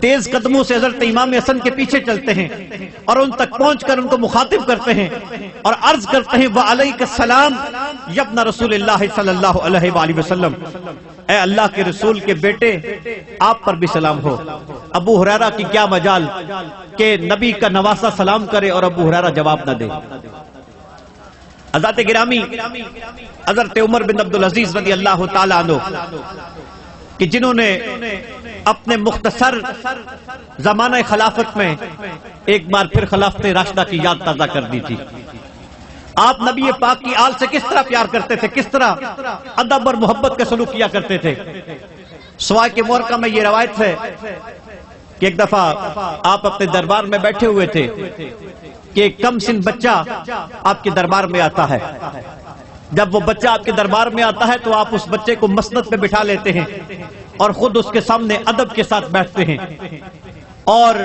تیز قدموں سے حضرت امام حسن کے پیچھے چلتے ہیں اور ان تک پہنچ کر ان کو مخاطب کرتے ہیں اور عرض کرتے ہیں وعلیک السلام یا ابن رسول اللہ صلی اللہ علیہ وآلہ وسلم، اے اللہ کے رسول کے بیٹے آپ پر بھی سلام ہو۔ ابو ہریرہ کی کیا مجال کہ نبی کا نواسہ سلام کرے اور ابو ہریرہ جواب نہ دے۔ حضرات گرامی، حضرت عمر بن عبدالعزیز رضی اللہ تعالیٰ عنہ کہ جنہوں نے اپنے مختصر زمانہ خلافت میں ایک بار پھر خلافت راشدہ کی یاد تازہ کر دی تھی، آپ نبی پاک کی آل سے کس طرح پیار کرتے تھے، کس طرح ادب اور محبت کا سلوک کیا کرتے تھے۔ سوائے کے مورکہ میں یہ روایت ہے کہ ایک دفعہ آپ اپنے دربار میں بیٹھے ہوئے تھے کہ ایک کم سن بچہ آپ کے دربار میں آتا ہے۔ جب وہ بچہ آپ کے دربار میں آتا ہے تو آپ اس بچے کو مسند پہ بٹھا لیتے ہیں اور خود اس کے سامنے ادب کے ساتھ بیٹھتے ہیں اور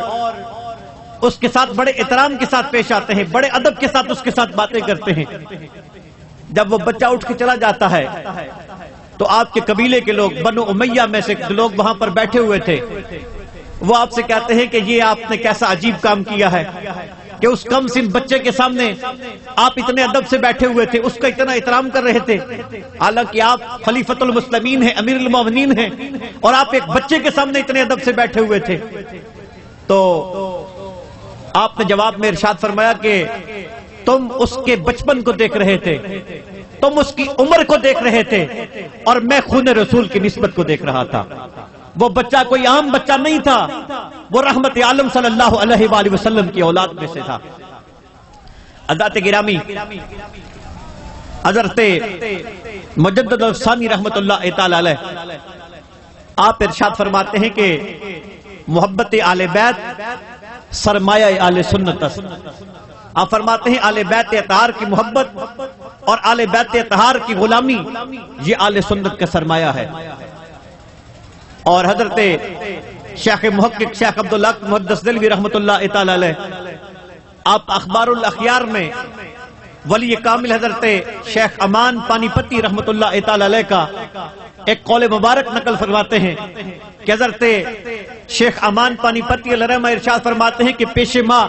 اس کے ساتھ بڑے احترام کے ساتھ پیش آتے ہیں، بڑے ادب کے ساتھ اس کے ساتھ باتیں کرتے ہیں۔ جب وہ بچہ اٹھ کے چلا جاتا ہے تو آپ کے قبیلے کے لوگ، بنو امیہ میں سے لوگ وہاں پر بیٹھے ہوئے تھے، وہ آپ سے کہتے ہیں کہ یہ آپ نے کیسا عجیب کام کیا ہے کہ اس کم سن بچے کے سامنے آپ اتنے ادب سے بیٹھے ہوئے تھے، اس کا اتنا احترام کر رہے تھے، حالانکہ آپ خلیفۃ المسلمین ہیں، امیر المومنین ہیں، اور آپ ایک بچے کے سامنے اتنے ادب سے بیٹھے ہوئے تھے۔ تو آپ نے جواب میں ارشاد فرمایا کہ تم اس کے بچپن کو دیکھ رہے تھے، تم اس کی عمر کو دیکھ رہے تھے، اور میں خون رسول کی نسبت کو دیکھ رہا تھا۔ وہ بچہ کوئی عام بچہ نہیں تھا، وہ رحمت عالم صلی اللہ علیہ وآلہ وسلم کی اولاد میں سے تھا۔ حضرات گرامی، حضرت مجدد الثانی رحمت اللہ تعالی علیہ آپ ارشاد فرماتے ہیں کہ محبت آل بیت سرمایہ آل سنت۔ آپ فرماتے ہیں آل بیت اطہار کی محبت اور آل بیت اطہار کی غلامی یہ آل سنت کا سرمایہ ہے۔ اور حضرت شیخ محقق شیخ عبداللہ محدث دلوی رحمت اللہ تعالی علیہ آپ اخبار الاخیار میں ولی کامل حضرت شیخ امان پانی پتی رحمت اللہ تعالی علیہ کا ایک قول مبارک نقل فرماتے ہیں کہ حضرت شیخ امان پانی پتی علیہ رحمہ ارشاد فرماتے ہیں کہ پیش ماں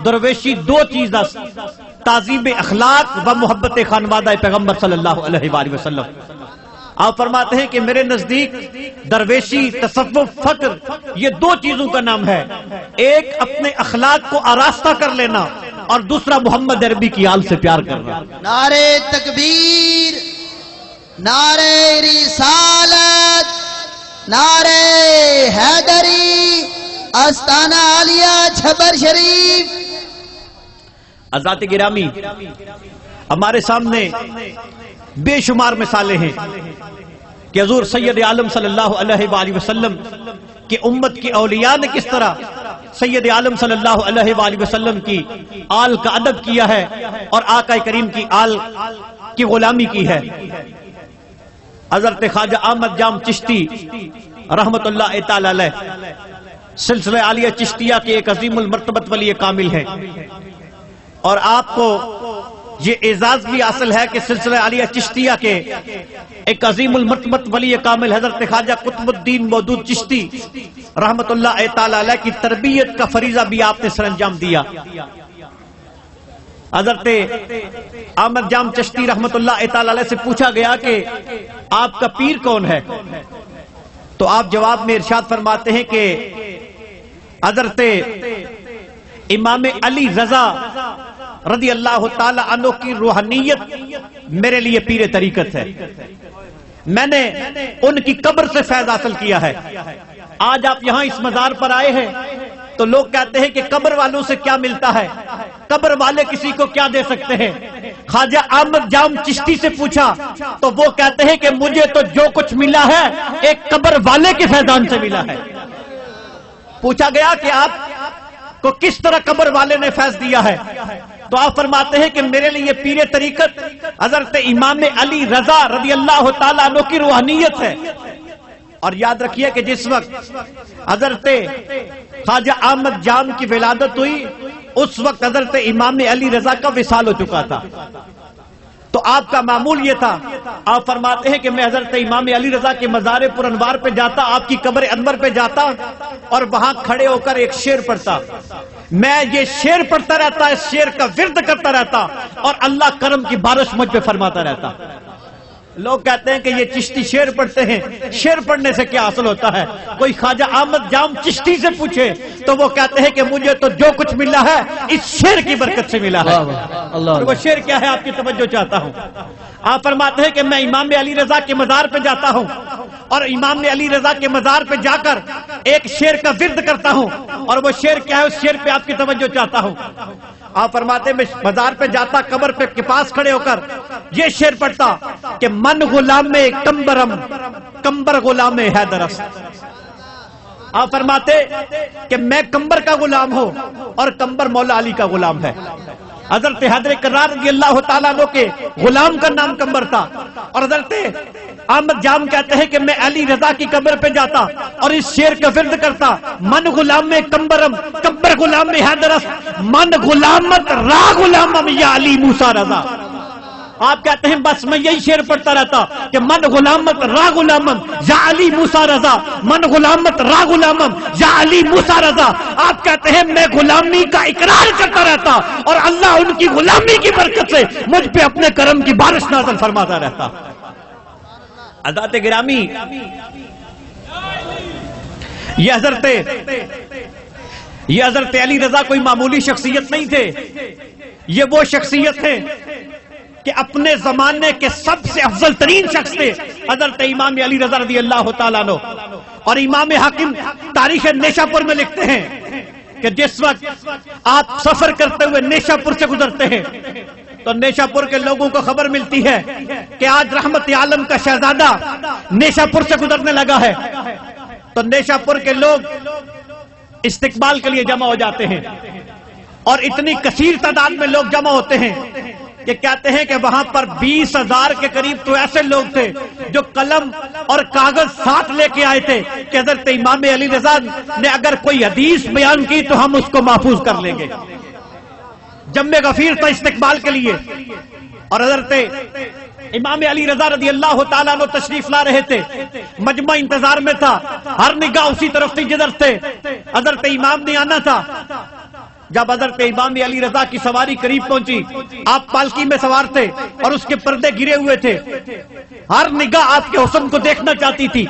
درویشی دو چیز تعظیم اخلاق و محبت خانوادہ پیغمبر صلی اللہ علیہ وآلہ وسلم۔ آپ فرماتے ہیں کہ میرے نزدیک درویشی، تصوف، فقر یہ دو چیزوں کا نام ہے، ایک اپنے اخلاق کو آراستہ کر لینا اور دوسرا محمد عربی کی آل سے پیار کرنا۔ نعرہ تکبیر، نعرہ رسالت، نعرہ حیدری، آستانہ عالیہ چھبر شریف۔ حضرات گرامی، ہمارے سامنے بے شمار مثالیں ہیں کہ حضور سید عالم صلی اللہ علیہ وآلہ وسلم کی امت کی اولیاء نے کس طرح سید عالم صلی اللہ علیہ وآلہ وسلم کی آل کا ادب کیا ہے اور آقا کریم کی آل کی غلامی کی ہے۔ حضرت خواجہ احمد جام چشتی رحمت اللہ تعالی علیہ سلسلہ عالیہ چشتیہ کے ایک عظیم المرتبت ولی کامل ہیں، اور آپ کو یہ اعزاز بھی حاصل ہے کہ سلسلہ عالیہ چشتیہ کے ایک عظیم المرتبت ولی کامل حضرت خواجہ قطب الدین مودود چشتی رحمت اللہ تعالی علیہ کی تربیت کا فریضہ بھی آپ نے سر انجام دیا۔ حضرت احمد جام چشتی رحمت اللہ تعالی علیہ سے پوچھا گیا کہ آپ کا پیر کون ہے، تو آپ جواب میں ارشاد فرماتے ہیں کہ حضرت امام علی رضا رضی اللہ تعالی عنہ کی روحانیت میرے لیے پیر طریقت ہے، میں نے ان کی قبر سے فیض حاصل کیا ہے۔ آج آپ یہاں اس مزار پر آئے ہیں تو لوگ کہتے ہیں کہ قبر والوں سے کیا ملتا ہے، قبر والے کسی کو کیا دے سکتے ہیں۔ خواجہ احمد جام چشتی سے پوچھا تو وہ کہتے ہیں کہ مجھے تو جو کچھ ملا ہے ایک قبر والے کے فیضان سے ملا ہے۔ پوچھا گیا کہ آپ کو کس طرح قبر والے نے فیض دیا ہے، تو آپ فرماتے ہیں کہ میرے لیے پیر طریقت حضرت امام علی رضا رضی اللہ تعالیٰ عنہ کی روحانیت ہے۔ اور یاد رکھیے کہ جس وقت حضرت خواجہ احمد جام کی ولادت ہوئی اس وقت حضرت امام علی رضا کا وصال ہو چکا تھا۔ تو آپ کا معمول یہ تھا، آپ فرماتے ہیں کہ میں حضرت امام علی رضا کے مزار پر انوار پہ جاتا، آپ کی قبر انور پہ جاتا اور وہاں کھڑے ہو کر ایک شعر پڑھتا، میں یہ شعر پڑھتا رہتا، اس شعر کا ورد کرتا رہتا اور اللہ کرم کی بارش مجھ پہ فرماتا رہتا۔ لوگ کہتے ہیں کہ یہ چشتی شعر پڑھتے ہیں، شعر پڑھنے سے کیا حاصل ہوتا ہے؟ کوئی خواجہ احمد جام چشتی سے پوچھے تو وہ کہتے ہیں کہ مجھے تو جو کچھ ملا ہے اس شعر کی برکت سے ملا ہے۔ اور وہ شعر کیا ہے آپ کی توجہ چاہتا ہوں۔ آپ فرماتے ہیں کہ میں امام علی رضا کے مزار پہ جاتا ہوں اور امام علی رضا کے مزار پہ جا کر ایک شعر کا ورد کرتا ہوں، اور وہ شعر کیا ہے اس شعر پہ آپ کی توجہ چاہتا ہوں۔ آپ فرماتے میں مزار پہ جاتا، قبر پہ کے پاس کھڑے ہو کر یہ شعر پڑھتا کہ من غلام کمبرم کمبر غلام حیدرست۔ آپ فرماتے کہ میں کمبر کا غلام ہوں اور کمبر مولا علی کا غلام ہے۔ حضرت حیدر کرار رضی اللہ تعالیٰ عنہ کے غلام کا نام کمبر تھا، اور حضرت احمد جام کہتے ہیں کہ میں علی رضا کی قبر پہ جاتا اور اس شعر کا ورد کرتا، من غلام کمبرم کمبر غلام حیدرست، من غلامت را غلامم یا علی موسیٰ رضا۔ آپ کہتے ہیں بس میں یہی شعر پڑھتا رہتا کہ من غلامت را غلامم یا علی موسیٰ رضا، من غلامت را غلامم یا علی موسیٰ رضا۔ آپ کہتے ہیں میں غلامی کا اقرار کرتا رہتا اور اللہ ان کی غلامی کی برکت سے مجھ پہ اپنے کرم کی بارش نازل فرماتا رہتا۔ حضرات گرامی، یہ حضرت علی رضا کوئی معمولی شخصیت نہیں تھے، یہ وہ شخصیت ہے کہ اپنے زمانے کے سب سے افضل ترین شخص تھے حضرت امام علی رضا رضی اللہ تعالیٰ عنہ۔ اور امام حاکم تاریخ نیشا پور میں لکھتے ہیں کہ جس وقت آپ سفر کرتے ہوئے نیشا پور سے گزرتے ہیں تو نیشا پور کے لوگوں کو خبر ملتی ہے کہ آج رحمت عالم کا شہزادہ نیشا پور سے گزرنے لگا ہے، تو نیشا پور کے لوگ استقبال کے لیے جمع ہو جاتے ہیں اور اتنی کثیر تعداد میں لوگ جمع ہوتے ہیں کہ کہتے ہیں کہ وہاں پر 20,000 کے قریب تو ایسے لوگ تھے جو قلم اور کاغذ ساتھ لے کے آئے تھے کہ حضرت امام علی رضا نے اگر کوئی حدیث بیان کی تو ہم اس کو محفوظ کر لیں گے۔ جمع غفیر تھا استقبال کے لیے، اور حضرت امام علی رضا رضی اللہ تعالیٰ عنہ تشریف لا رہے تھے، مجمع انتظار میں تھا، ہر نگاہ اسی طرف تھی جدھر تھے حضرت امام نے آنا تھا۔ جب حضرت امام علی رضا کی سواری قریب پہنچی، آپ پالکی میں سوار تھے اور اس کے پردے گرے ہوئے تھے، ہر نگاہ آپ کے حسن کو دیکھنا چاہتی تھی،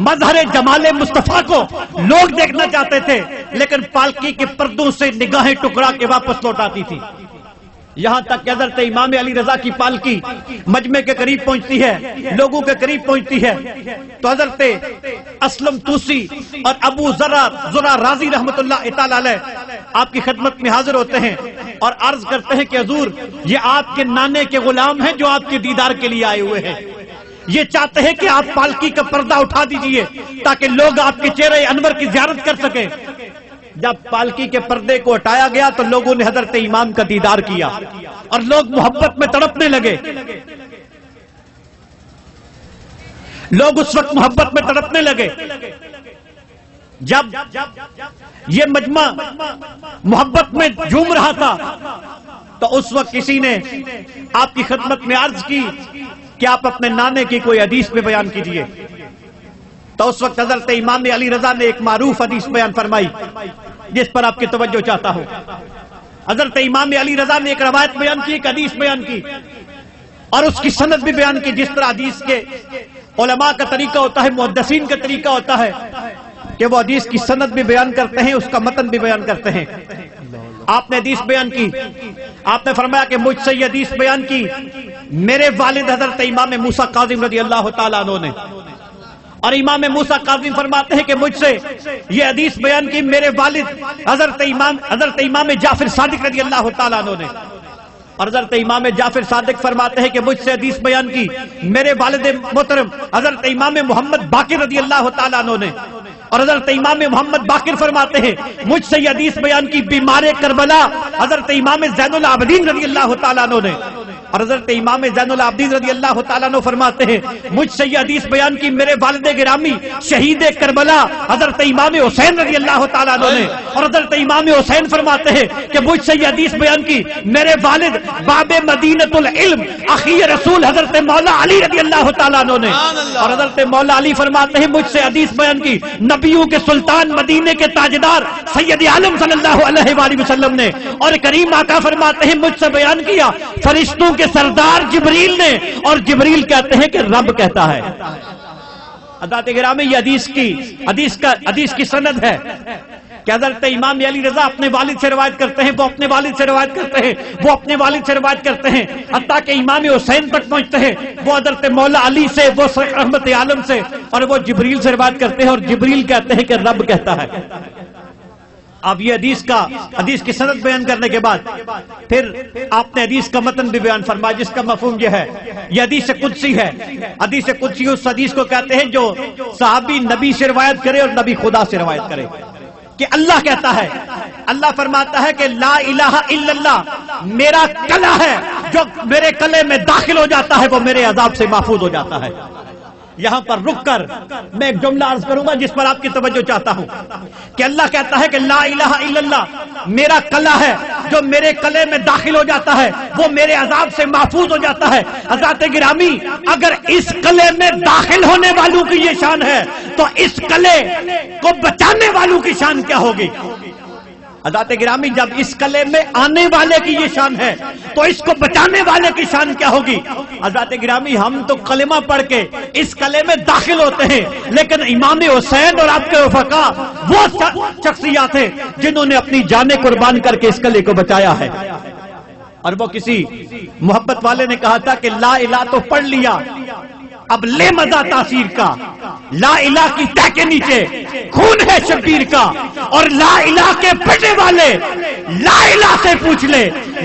مظہر جمال مصطفیٰ کو لوگ دیکھنا چاہتے تھے، لیکن پالکی کے پردوں سے نگاہیں ٹکرا کے واپس لوٹاتی تھی۔ یہاں تک کہ حضرت امام علی رضا کی پالکی مجمع کے قریب پہنچتی ہے، لوگوں کے قریب پہنچتی ہے، تو حضرت اسلم توسی اور ابو زرع رازی رحمت اللہ تعالی علیہ آپ کی خدمت میں حاضر ہوتے ہیں اور عرض کرتے ہیں کہ حضور یہ آپ کے نانے کے غلام ہیں جو آپ کے دیدار کے لیے آئے ہوئے ہیں، یہ چاہتے ہیں کہ آپ پالکی کا پردہ اٹھا دیجئے تاکہ لوگ آپ کے چہرے انور کی زیارت کر سکیں۔ جب پالکی کے پردے کو ہٹایا گیا تو لوگوں نے حضرت امام کا دیدار کیا اور لوگ محبت میں تڑپنے لگے، لوگ اس وقت محبت میں تڑپنے لگے۔ جب یہ مجمع محبت میں جھوم رہا تھا تو اس وقت کسی نے آپ کی خدمت میں عرض کی کہ آپ اپنے نانے کی کوئی حدیث میں بیان کیجئے، تو اس وقت حضرت امام علی رضا نے ایک معروف حدیث بیان فرمائی جس پر آپ کی توجہ چاہتا ہوں۔ حضرت امام علی رضا نے ایک روایت بیان کی، ایک حدیث بیان کی اور اس کی سند بھی بیان کی، جس طرح حدیث کے علماء کا طریقہ ہوتا ہے، محدثین کا طریقہ ہوتا ہے کہ وہ حدیث کی سند بھی بیان کرتے ہیں، اس کا متن بھی بیان کرتے ہیں۔ آپ نے حدیث بیان کی، آپ نے فرمایا کہ مجھ سے یہ حدیث بیان کی میرے والد حضرت امام موسیٰ کاظم رضی اللہ تعالیٰ عنہ نے، اور امام موسیٰ کاظم فرماتے ہیں کہ مجھ سے یہ حدیث بیان کی میرے والد حضرت امام جعفر صادق رضی اللہ تعالیٰ عنہ نے، اور حضرت امام جعفر صادق فرماتے ہیں کہ مجھ سے حدیث بیان کی میرے والد محترم حضرت امام محمد باقر رضی اللہ تعالیٰ عنہ نے، اور حضرت امام محمد باقر فرماتے ہیں مجھ سے یہ حدیث بیان کی بیمار کربلا حضرت امام زین العابدین رضی اللہ تعالیٰ عنہ نے، اور حضرت امام زین العابدین رضی اللہ تعالیٰ عنہ فرماتے ہیں مجھ سے یہ حدیث بیان کی میرے والد گرامی شہید کربلا حضرت امام حسین رضی اللہ تعالیٰ عنہ نے، اور حضرت امام حسین فرماتے ہیں کہ مجھ سے یہ حدیث بیان کی میرے والد باب مدینۃ العلم اخی رسول حضرت مولا علی رضی اللہ تعالیٰ عنہ نے، اور حضرت مولا علی فرماتے ہیں مجھ سے حدیث بیان کی نبیوں کے سلطان مدینے کے تاجدار سید عالم صلی اللہ علیہ وآلہ وسلم نے، اور کریم آقا فرماتے ہیں مجھ سے بیان کیا فرشتوں کے سردار جبریل نے، اور جبریل کہتے ہیں کہ رب کہتا ہے۔ حضرات گرامی یہ حدیث کی سند ہے کہ حضرت امام علی رضا اپنے والد سے روایت کرتے ہیں، وہ اپنے والد سے روایت کرتے ہیں، وہ اپنے والد سے روایت کرتے ہیں، حتیٰ کہ امام حسین تک پہنچتے ہیں، وہ حضرت مولا علی سے، وہ رحمت عالم سے، اور وہ جبریل سے روایت کرتے ہیں، اور جبریل کہتے ہیں کہ رب کہتا ہے۔ اب یہ حدیث کی سند بیان کرنے کے بعد پھر آپ نے حدیث کا متن بھی بیان فرمایا، جس کا مفہوم یہ ہے یہ حدیث قدسی ہے۔ حدیث قدسی اس حدیث کو کہتے ہیں جو صحابی نبی سے روایت کرے اور نبی خدا سے روایت کرے، کہ اللہ کہتا ہے، اللہ فرماتا ہے کہ لا الہ الا اللہ میرا کلہ ہے، جو میرے کلے میں داخل ہو جاتا ہے وہ میرے عذاب سے محفوظ ہو جاتا ہے۔ یہاں پر رک کر میں ایک جملہ عرض کروں گا جس پر آپ کی توجہ چاہتا ہوں کہ اللہ کہتا ہے کہ لا الہ الا اللہ میرا کلہ ہے، جو میرے کلے میں داخل ہو جاتا ہے وہ میرے عذاب سے محفوظ ہو جاتا ہے۔ حضرات گرامی اگر اس کلے میں داخل ہونے والوں کی یہ شان ہے تو اس کلے کو بچانے والوں کی شان کیا ہوگی؟ حضرات گرامی جب اس کلے میں آنے والے کی یہ شان ہے تو اس کو بچانے والے کی شان کیا ہوگی؟ حضرات گرامی ہم تو کلمہ پڑھ کے اس کلے میں داخل ہوتے ہیں، لیکن امام حسین اور آپ کے رفقا وہ شخصیات ہیں جنہوں نے اپنی جانیں قربان کر کے اس کلے کو بچایا ہے۔ اور وہ کسی محبت والے نے کہا تھا کہ لا الہ تو پڑھ لیا، اب لے مزہ تاثیر کا، لا الہ کی تہ کے نیچے خون ہے شبیر کا، اور لا الہ کے پھٹے والے لا الہ سے پوچھ لے،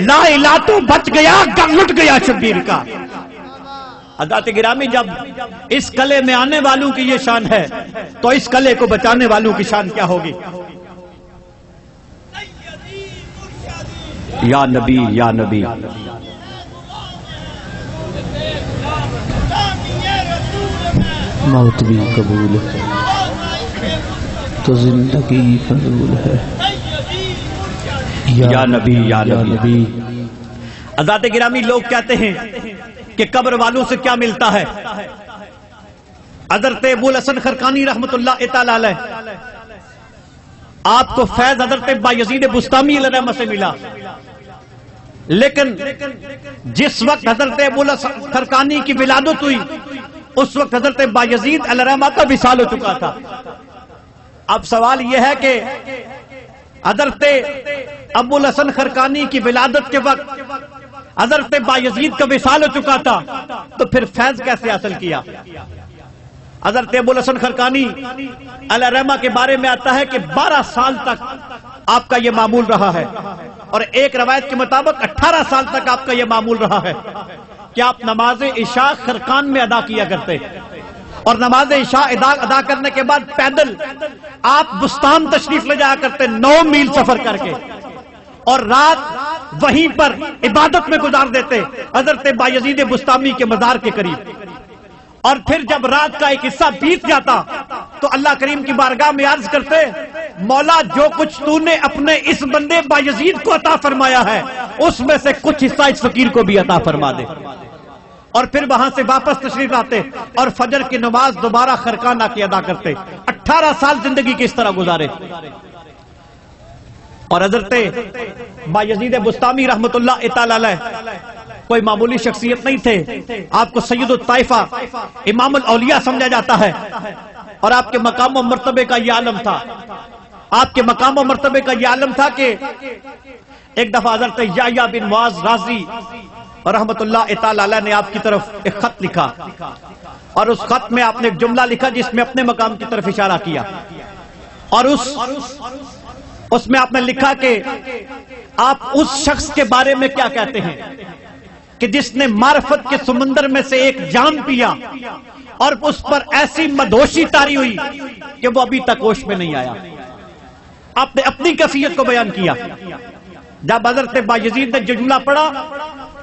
لا الہ تو بچ گیا لٹ گیا شبیر کا۔ حضرات گرامی جب اس کلے میں آنے والوں کی یہ شان ہے تو اس کلے کو بچانے والوں کی شان کیا ہوگی؟ یا نبی یا نبی، موت بھی قبول ہے تو زندگی فضول ہے، یا نبی یا نبی۔ حضرات گرامی لوگ کہتے ہیں کہ قبر والوں سے کیا ملتا ہے؟ حضرت ابوالحسن خرقانی رحمت اللہ تعالی علیہ آپ کو فیض حضرت بایزید بستامی علیہ الرحمہ سے ملا، لیکن جس وقت حضرت ابوالحسن خرقانی کی ولادت ہوئی اس وقت حضرت بایزید علیہ الرحمہ کا وصال ہو چکا تھا۔ اب سوال یہ ہے کہ حضرت ابوالحسن خرقانی کی ولادت کے وقت حضرت بایزید کا وصال ہو چکا تھا تو پھر فیض کیسے حاصل کیا؟ حضرت ابوالحسن خرقانی علیہ الرحمہ کے بارے میں آتا ہے کہ 12 سال تک آپ کا یہ معمول رہا ہے، اور ایک روایت کے مطابق 18 سال تک آپ کا یہ معمول رہا ہے کہ آپ نماز عشاء خرقان میں ادا کیا کرتے، اور نماز عشاء ادا کرنے کے بعد پیدل آپ بستان تشریف لے جایا کرتے 9 میل سفر کر کے، اور رات وہیں پر عبادت میں گزار دیتے حضرت بایزید بستامی کے مزار کے قریب۔ اور پھر جب رات کا ایک حصہ بیت جاتا تو اللہ کریم کی بارگاہ میں عرض کرتے، مولا جو کچھ تو نے اپنے اس بندے بایزید کو عطا فرمایا ہے اس میں سے کچھ حصہ اس فقیر کو بھی عطا فرما دے۔ اور پھر وہاں سے واپس تشریف لاتے اور فجر کی نماز دوبارہ خرقان آ کے ادا کرتے۔ 18 سال زندگی کی اس طرح گزارے۔ اور حضرت بایزید بستامی رحمت اللہ تعالی علیہ کوئی معمولی شخصیت نہیں تھے، آپ کو سید الطائفہ امام الاولیاء سمجھا جاتا ہے، اور آپ کے مقام و مرتبے کا یہ عالم تھا، آپ کے مقام و مرتبے کا یہ عالم تھا کہ ایک دفعہ حضرت یحییٰ بن معاذ رازی رحمت اللہ تعالی علیہ نے آپ کی طرف ایک خط لکھا، اور اس خط میں آپ نے ایک جملہ لکھا جس میں اپنے مقام کی طرف اشارہ کیا، اور اس میں آپ نے لکھا کہ آپ اس شخص کے بارے میں کیا کہتے ہیں کہ جس نے معرفت کے سمندر میں سے ایک جام پیا اور اس پر ایسی مدہوشی طاری ہوئی کہ وہ ابھی تک ہوش میں نہیں آیا. آپ نے اپنی کیفیت کو بیان کیا. جب حضرت بایزید نے جملہ پڑھا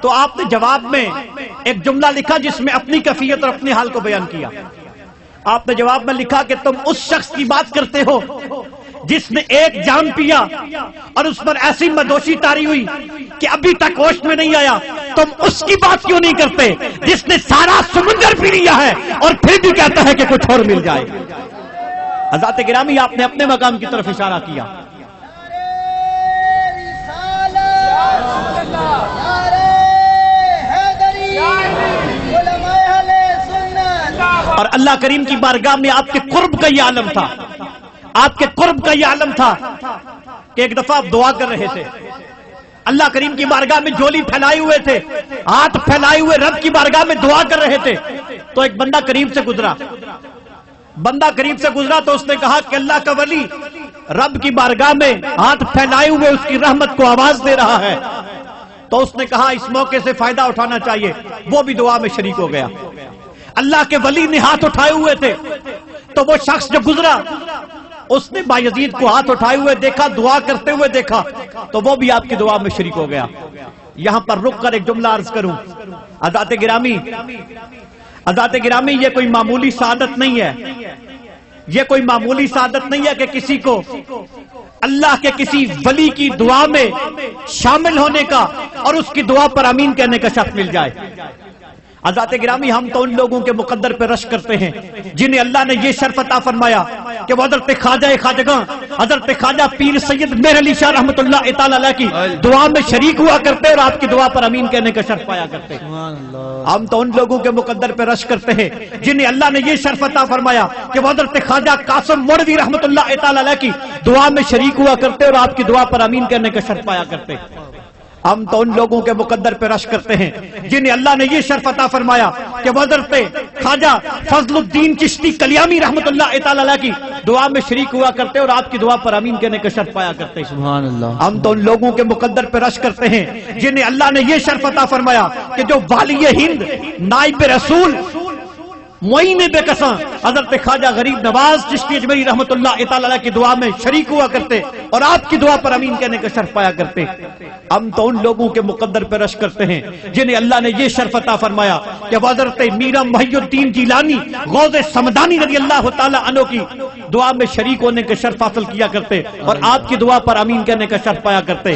تو آپ نے جواب میں ایک جملہ لکھا جس میں اپنی کیفیت اور اپنے حال کو بیان کیا. آپ نے جواب میں لکھا کہ تم اس شخص کی بات کرتے ہو جس نے ایک جام پیا اور اس پر ایسی مدہوشی طاری ہوئی کہ ابھی تک ہوش میں نہیں آیا. تم اس کی بات کیوں نہیں کرتے جس نے سارا سمندر پی لیا ہے اور پھر بھی کہتا ہے کہ کچھ اور مل جائے. حضرات گرامی آپ نے اپنے مقام کی طرف اشارہ کیا. اور اللہ کریم کی بارگاہ میں آپ کے قرب کا یہ عالم تھا, آپ کے قرب کا یہ عالم تھا کہ ایک دفعہ آپ دعا کر رہے تھے. اللہ کریم کی بارگاہ میں جھولی پھیلائے ہوئے تھے, ہاتھ پھیلائے ہوئے رب کی بارگاہ میں دعا کر رہے تھے. تو ایک بندہ قریب سے گزرا, تو اس نے کہا کہ اللہ کا ولی رب کی بارگاہ میں ہاتھ پھیلائے ہوئے اس کی رحمت کو آواز دے رہا ہے. تو اس نے کہا اس موقع سے فائدہ اٹھانا چاہیے. وہ بھی دعا میں شریک ہو گیا. اللہ کے ولی نے ہاتھ اٹھائے ہوئے تھے تو وہ شخص جو گزرا اس نے بایزید کو ہاتھ اٹھائے ہوئے دیکھا, دعا کرتے ہوئے دیکھا, تو وہ بھی آپ کی دعا میں شریک ہو گیا. یہاں پر رک کر ایک جملہ عرض کروں. حضرات گرامی, یہ کوئی معمولی سعادت نہیں ہے. یہ کوئی معمولی سعادت نہیں ہے کہ کسی کو اللہ کے کسی ولی کی دعا میں شامل ہونے کا اور اس کی دعا پر آمین کہنے کا شرف مل جائے. حضرات گرامی, ہم تو ان لوگوں کے مقدر پہ رشک کرتے ہیں جنہیں اللہ نے یہ شرف عطا فرمایا کہ وہ حضرت خواجہ خواجگاں حضرت خواجہ پیر سید مہر علی شاہ رحمۃ اللہ تعالی علیہ کی دعا میں شریک ہوا کرتے اور آپ کی دعا پر آمین کہنے کا شرف پایا کرتے. ہم تو ان لوگوں کے مقدر پہ رشک کرتے ہیں جنہیں اللہ نے یہ شرف عطا فرمایا کہ وہ حضرت خواجہ قاسم مولوی رحمۃ اللہ تعالی علیہ کی دعا میں شریک ہوا کرتے اور آپ کی دعا پر آمین کہنے کا شرف پایا کرتے. ہم تو ان لوگوں کے مقدر پہ رشک کرتے ہیں جنہیں اللہ نے یہ شرف عطا فرمایا کہ وہ حضرت خواجہ فضل الدین چشتی کلیامی رحمۃ اللہ تعالی علیہ کی دعا میں شریک ہوا کرتے اور آپ کی دعا پر آمین کہنے کا شرف پایا کرتے. سبحان اللہ. ہم تو ان لوگوں کے مقدر پہ رشک کرتے ہیں جنہیں اللہ نے یہ شرف عطا فرمایا کہ جو والی ہند نائب رسول معین بے کساں حضرت خواجہ غریب نواز چشتی اجمیری رحمۃ اللہ تعالی علیہ کی دعا میں شریک ہوا کرتے اور آپ کی دعا پر آمین کہنے کا شرف پایا کرتے. ہم تو ان لوگوں کے مقدر پہ رشک کرتے ہیں جنہیں اللہ نے یہ شرف عطا فرمایا کہ وہ حضرت میرا محی الدین جیلانی غوث سمدانی رضی اللہ تعالی عنہ کی دعا میں شریک ہونے کا شرف حاصل کیا کرتے اور آپ کی دعا پر آمین کہنے کا شرف پایا کرتے.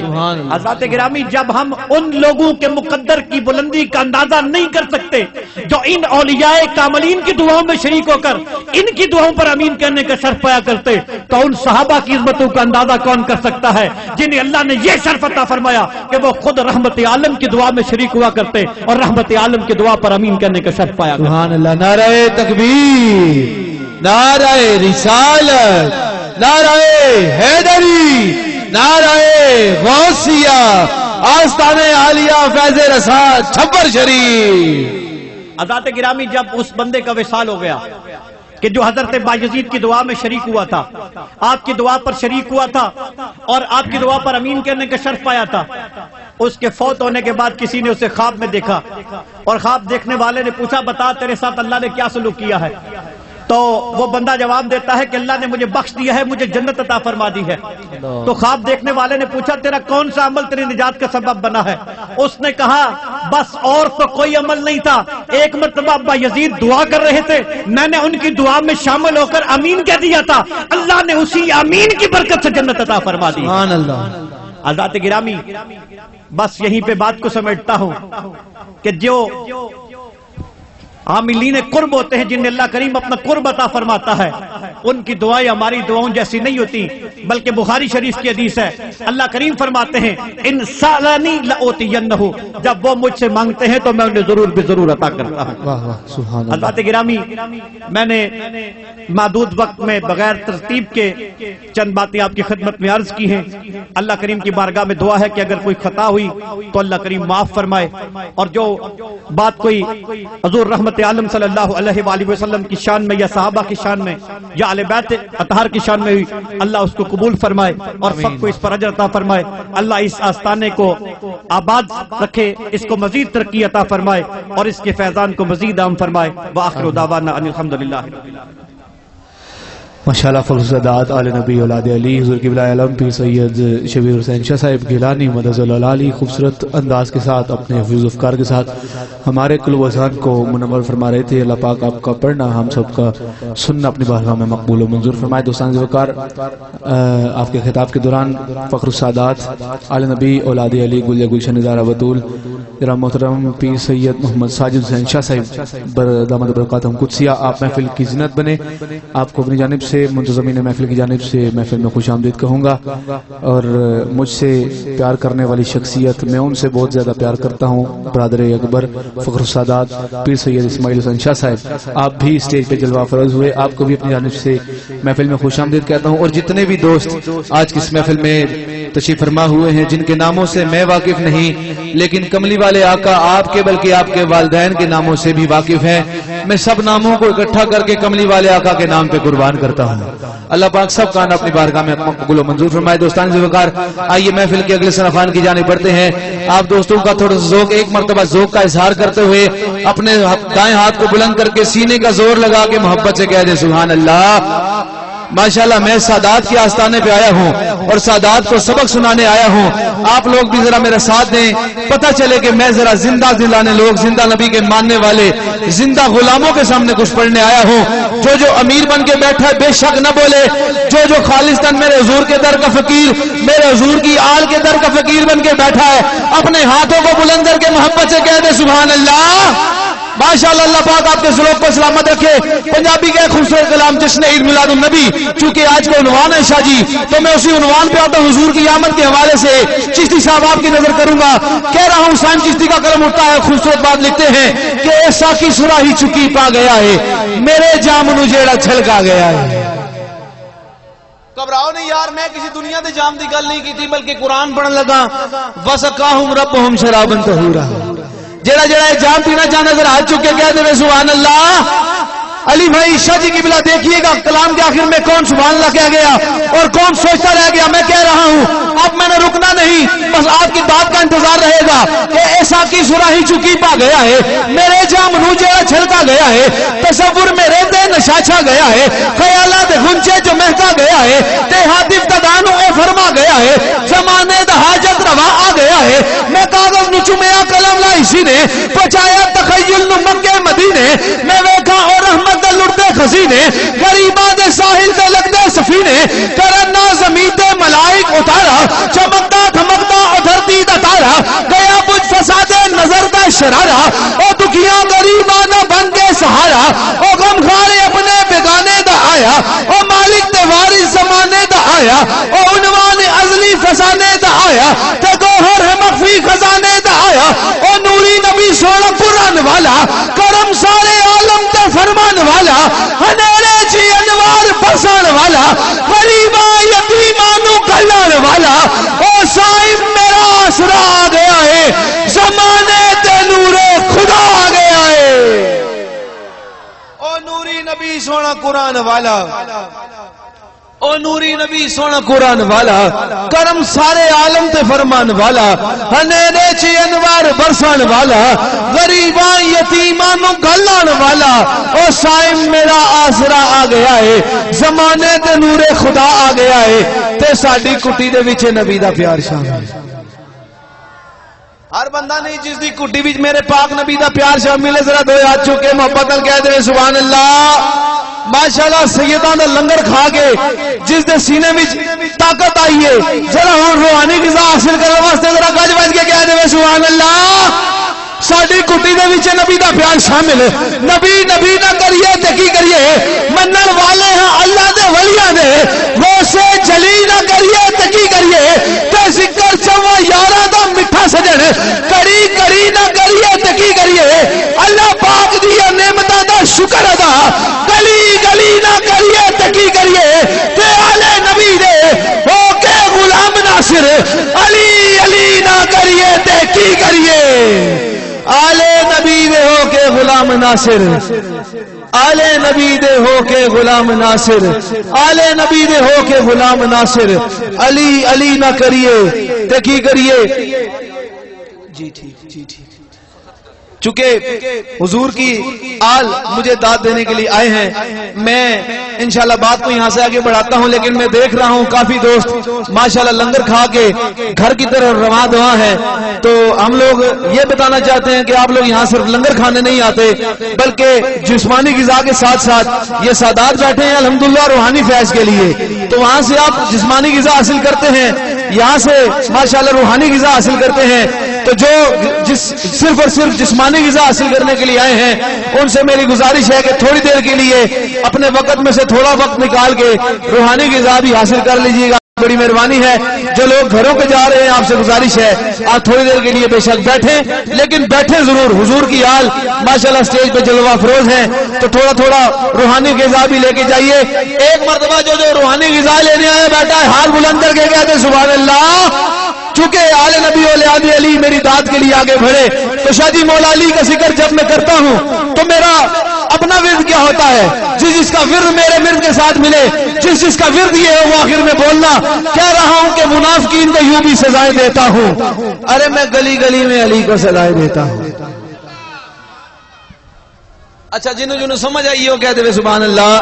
حضرات گرامی, جب ہم ان لوگوں کے مقدر کی بلندی کا اندازہ نہیں کر سکتے جو ان اولیاء کاملین کی دعاؤں میں شریک ہو کر ان کی دعاؤں پر آمین کہنے کا شرف پایا کرتے, تو ان صحابہ کی عظمتوں کا اندازہ کون کر سکتا ہے جنہیں اللہ نے یہ شرف عطا فرمایا کہ وہ خود رحمت عالم کی دعا میں شریک ہوا کرتے اور رحمت عالم کی دعا پر آمین کہنے کا شرف پایا کرتے. سبحان اللہ. نعرہ تکبیر, نعرہ رسالت, نعرہ حیدری, نعرہ غوثیہ, آستانِ عالیہ فیض رسالت چھپر شریف. حضرات گرامی, جب اس بندے کا وصال ہو گیا کہ جو حضرت بایزید کی دعا میں شریک ہوا تھا, آپ کی دعا پر شریک ہوا تھا اور آپ کی دعا پر امین کہنے کا شرف پایا تھا, اس کے فوت ہونے کے بعد کسی نے اسے خواب میں دیکھا اور خواب دیکھنے والے نے پوچھا بتا تیرے ساتھ اللہ نے کیا سلوک کیا ہے. تو وہ بندہ جواب دیتا ہے کہ اللہ نے مجھے بخش دیا ہے, مجھے جنت عطا فرما دی ہے. تو خواب دیکھنے والے نے پوچھا تیرا کون سا عمل تیری نجات کا سبب بنا ہے؟ اس نے کہا بس اور تو کوئی عمل نہیں تھا, ایک مرتبہ بایزید دعا کر رہے تھے, میں نے ان کی دعا میں شامل ہو کر امین کہہ دیا تھا, اللہ نے اسی امین کی برکت سے جنت عطا فرما دی. سبحان اللہ. حضرات گرامی, بس یہیں پہ بات کو سمیٹتا ہوں کہ جو عاملین قرب ہوتے ہیں جنہیں اللہ کریم اپنا قرب عطا فرماتا ہے, ان کی دعائیں ہماری دعاؤں جیسی نہیں ہوتی, بلکہ بخاری شریف کی حدیث ہے, اللہ کریم فرماتے ہیں ان سالانی لأوتینہ, جب وہ مجھ سے مانگتے ہیں تو میں انہیں ضرور بے ضرور عطا کرتا ہوں. حضرات گرامی, میں نے محدود وقت میں بغیر ترتیب کے چند باتیں آپ کی خدمت میں عرض کی ہیں. اللہ کریم کی بارگاہ میں دعا ہے کہ اگر کوئی خطا ہوئی تو اللہ کریم معاف فرمائے, اور جو بات کوئی حضور رحمت حضرت عالم صلی اللہ علیہ وآلہ وسلم کی شان میں یا صحابہ کی شان میں یا اہل بیت اطہار کی شان میں ہوئی، اللہ اس کو قبول فرمائے اور سب کو اس پر اجر عطا فرمائے۔ اللہ اس آستانے کو آباد رکھے، اس کو مزید ترقی عطا فرمائے اور اس کے فیضان کو مزید عام فرمائے۔ وآخر دعوانا ان الحمدللہ۔ ماشاءاللہ فضلات آل نبی اولاد علی حضور قبلہ عالم پیر سید شبیر حسین شاہ صاحب گیلانی مدد اللہ علی خوبصورت انداز کے ساتھ اپنے حفظ و افکار کے ساتھ ہمارے قلوب و اذہان کو منور فرما رہے تھے۔ اللہ پاک آپ کا پڑھنا ہم سب کا سننا اپنی بارگاہ میں مقبول و منظور فرمائے۔ دوستان ذوقار آپ کے خطاب کے دوران فخر السادات آل نبی اولاد علی گل گلشن ادارہ بطول جناب محترم پیر سید محمد ساجد حسین شاہ صاحب دامت برکاتہم قدسیہ آپ محفل کی زینت بنے۔ آپ کو اپنی جانب سے منتظمین محفل کی جانب سے محفل میں خوش آمدید کہوں گا، اور مجھ سے پیار کرنے والی شخصیت میں ان سے بہت زیادہ پیار کرتا ہوں برادر اکبر فخر السادات پیر سید اسماعیل حسین شاہ صاحب، آپ بھی اسٹیج پہ جلوہ افروز ہوئے، آپ کو بھی اپنی جانب سے محفل میں خوش آمدید کہتا ہوں۔ اور جتنے بھی دوست آج کی اس محفل میں تشریف فرما ہوئے ہیں جن کے ناموں سے میں واقف نہیں لیکن کملی والے آقا آپ کے بلکہ آپ کے والدین کے ناموں سے بھی واقف ہیں، میں سب ناموں کو اکٹھا کر کے کملی والے آقا کے نام پہ قربان کرتا ہوں۔ اللہ پاک سب کا اپنی بارگاہ میں قبول و منظور فرمائے۔ دوستان ذوقار آئیے محفل کے اگلے صنفان کی جانب بڑھتے ہیں۔ آپ دوستوں کا تھوڑا سا ذوق ایک مرتبہ ذوق کا اظہار کرتے ہوئے اپنے دائیں ہاتھ کو بلند کر کے سینے کا زور لگا کے محبت سے کہہ دیں سبحان اللہ۔ ماشاءاللہ میں سادات کے آستانے پہ آیا ہوں اور سادات کو سبق سنانے آیا ہوں، آپ لوگ بھی ذرا میرا ساتھ دیں، پتہ چلے کہ میں ذرا زندہ دلانے لوگ زندہ نبی کے ماننے والے زندہ غلاموں کے سامنے کچھ پڑھنے آیا ہوں۔ جو امیر بن کے بیٹھا ہے بے شک نہ بولے، جو خالصتاً میرے حضور کے در کا فقیر، میرے حضور کی آل کے در کا فقیر بن کے بیٹھا ہے، اپنے ہاتھوں کو بلند کر کے محبت سے کہہ دے سبحان اللہ۔ ماشاءاللہ اللہ پاک آپ کے ذوق کو سلامت رکھے۔ پنجابی کا خوبصورت کلام جشن عید میلاد النبی، چونکہ آج کا عنوان ہے شاہ جی، تو میں اسی عنوان پہ آتا ہوں حضور کی آمد کے حوالے سے چشتی صاحب آپ کی نظر کروں گا۔ کہہ رہا ہوں سائن چشتی کا قلم اٹھتا ہے، خوبصورت بات لکھتے ہیں کہ ایسا کی سراہی چکی پا گیا ہے، میرے جام نو جیڑا چھلکا گیا ہے۔ گھبراؤ نہیں یار، میں کسی دنیا دے جام دی گل نہیں کی تھی بلکہ قرآن پڑھن لگا وسقاہم ربہم شرابا طہورا۔ جڑا جام پینا چاہنا ذرا ہاتھ چکے کہہ دے سبحان اللہ۔ علی بھائی شاہ جی کی بلا دیکھیے گا کلام کے آخر میں کون سبحان اللہ کہہ گیا اور کون سوچتا رہ گیا۔ میں کہہ رہا ہوں اب میں نے رکنا نہیں، بس آپ کی بات کا انتظار رہے گا کہ ایسا کی سراہی چکی پا گیا ہے، میرے جام نو جڑا چھلکا گیا ہے، تصور میرے دے نشاچا گیا ہے، خیالات گنچے جو مہکا گیا ہے، تے ہاتف تدانو اے فرما گیا ہے، زمانے دا حاجت روا آ گیا ہے۔ میں کاغذ نو چومیا قلم لا اسی نے پہنچایا تخیل نو مکے مدینے، میں ویکھا اور رحمت دے لڑتے خزینے، غریباں دے ساحل تے لگدے سفینے، کرنا زمین تے ملائک اتارا، چمکتا دھمکتا او دھرتی دا تارا، گیا بجھ فساد نظر دا شرارا، او دکھیاں غریباں نہ بن کے سہارا، او غم خارے اپنے بیگانے دا آیا، او مالک تے وارث زمانے دا آیا، او عنوان ازلی فسانے دا آیا، تے گوہر ہے مخفی خزانے دا آیا، او نوری نبی سونا قرآن والا، کرم سارے عالم تے فرمان والا، ہنیرے چی انوار برسان والا، غریباں یتیماں نو کلان والا، او صاحب میرا آسرا آ گیا ہے، زمانے تے نور خدا آ گیا ہے، او نوری نبی سونا قرآن والا، او نوری نبی سونا قرآن والا، کرم سارے عالم تے فرمان والا، ہنیرے چی انوار برسان والا، غریباں یتیماں نو گلان والا، او سائم میرا آسرا آ گیا ہے، زمانے تے نور خدا آ گیا ہے، تے ساڈی کٹی دے وچ نبی دا پیار شامل ہے۔ ہر بندہ نہیں جس دی کٹی وچ میرے پاک نبی دا پیار شامل ہے، ذرا دو ہاتھ چکے محبت نال کہہ دے سبحان اللہ۔ ماشاءاللہ سیدان دا لنگر کھا کے جس دے سینے میں طاقت آئی ہے، ذرا ہوں روحانی غذا حاصل کرنے واسطے ذرا گج بج کے کہہ دے سبحان اللہ۔ ساڈی کٹی دے وچ نبی دا پیار شامل ہے، نبی نہ کریے تے کی کریے، منن والے ہیں اللہ دے ولیاں دے، وہ سے جلی نہ کریے تے کی کریے، تے ذکر چوا یاراں دا میٹھا سجن کری نہ کریے تے کی کریے، اللہ پاک دی نعمتاں دا شکر ادا گلی نہ کریے تے کی کریے، تے آلے نبی دے ہو کے غلام ناصر علی نہ کریے تے کی کریے، آلے نبی دے ہو کے غلام ناصر آلے نبی دے ہو کے غلام ناصر آلے نبی دے ہو کے غلام ناصر علی علی نہ کریے تے کی کریے جی ٹھیک جی ٹھیک چونکہ حضور کی آل مجھے داد دینے کے لیے آئے ہیں میں انشاءاللہ بات کو یہاں سے آگے بڑھاتا ہوں لیکن میں دیکھ رہا ہوں کافی دوست ماشاءاللہ لنگر کھا کے گھر کی طرف رواں دواں ہیں تو ہم لوگ یہ بتانا چاہتے ہیں کہ آپ لوگ یہاں صرف لنگر کھانے نہیں آتے بلکہ جسمانی غذا کے ساتھ ساتھ یہ سادات بیٹھے ہیں الحمدللہ روحانی فیض کے لیے تو وہاں سے آپ جسمانی غذا حاصل کرتے ہیں یہاں سے ماشاءاللہ روحانی غذا حاصل کرتے ہیں تو جو صرف اور صرف جسمانی غذا حاصل کرنے کے لیے آئے ہیں ان سے میری گزارش ہے کہ تھوڑی دیر کے لیے اپنے وقت میں سے تھوڑا وقت نکال کے روحانی غذا بھی حاصل کر لیجیے گا بڑی مہربانی ہے جو لوگ گھروں پہ جا رہے ہیں آپ سے گزارش ہے آپ تھوڑی دیر کے لیے بے شک بیٹھیں لیکن بیٹھیں ضرور حضور کی آل ماشاءاللہ سٹیج پہ جلوہ افروز ہیں تو تھوڑا تھوڑا روحانی غذا بھی لے کے جائیے ایک مرتبہ جو روحانی غذا لینے آیا بیٹھا ہے ہاتھ بلند کر کے کہتے سبحان اللہ چونکہ آل نبی اولاد علی میری داد کے لیے آگے بڑھے تو شاہ جی مولا علی کا ذکر جب میں کرتا ہوں تو میرا اپنا ورد کیا ہوتا ہے جس کا ورد میرے ورد کے ساتھ ملے جس کا ورد یہ ہے وہ آخر میں بولنا کہہ رہا ہوں کہ منافقین کو یوں بھی سزائیں دیتا ہوں ارے میں گلی گلی میں علی کو سزائیں دیتا ہوں اچھا جنہوں جنہوں سمجھ آئی ہو کہتے ہوئے سبحان اللہ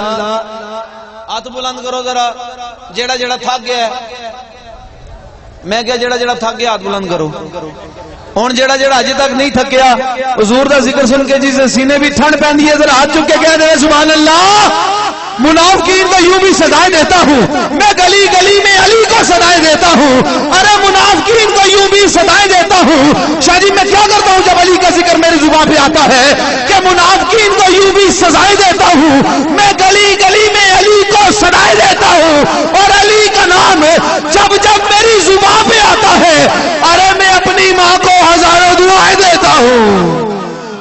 ہاتھ بلند کرو ذرا جیڑا جیڑا تھک گیا ہے میں کیا جڑا جڑا تھک گیا ہاتھ بلند کرو ہوں جڑا جڑا اجے تک نہیں تھکیا حضور دا ذکر سن کے جس سینے بھی ٹھنڈ پہنی ہے ذرا ہاتھ چک کے کہہ دے سبحان اللہ منافقین کو یوں بھی سزائیں دیتا ہوں میں گلی گلی میں علی کو سزائیں دیتا ہوں ارے منافقین کو یوں بھی سزائیں دیتا ہوں شاہ جی میں کیا کرتا ہوں جب علی کا ذکر میری زبان پہ آتا ہے کہ منافقین کو یوں بھی سزائیں دیتا ہوں میں گلی گلی میں علی کو سزائیں دیتا ہوں اور علی کا نام جب جب میری زبان پہ آتا ہے ارے میں اپنی ماں کو ہزاروں دعائیں دیتا ہوں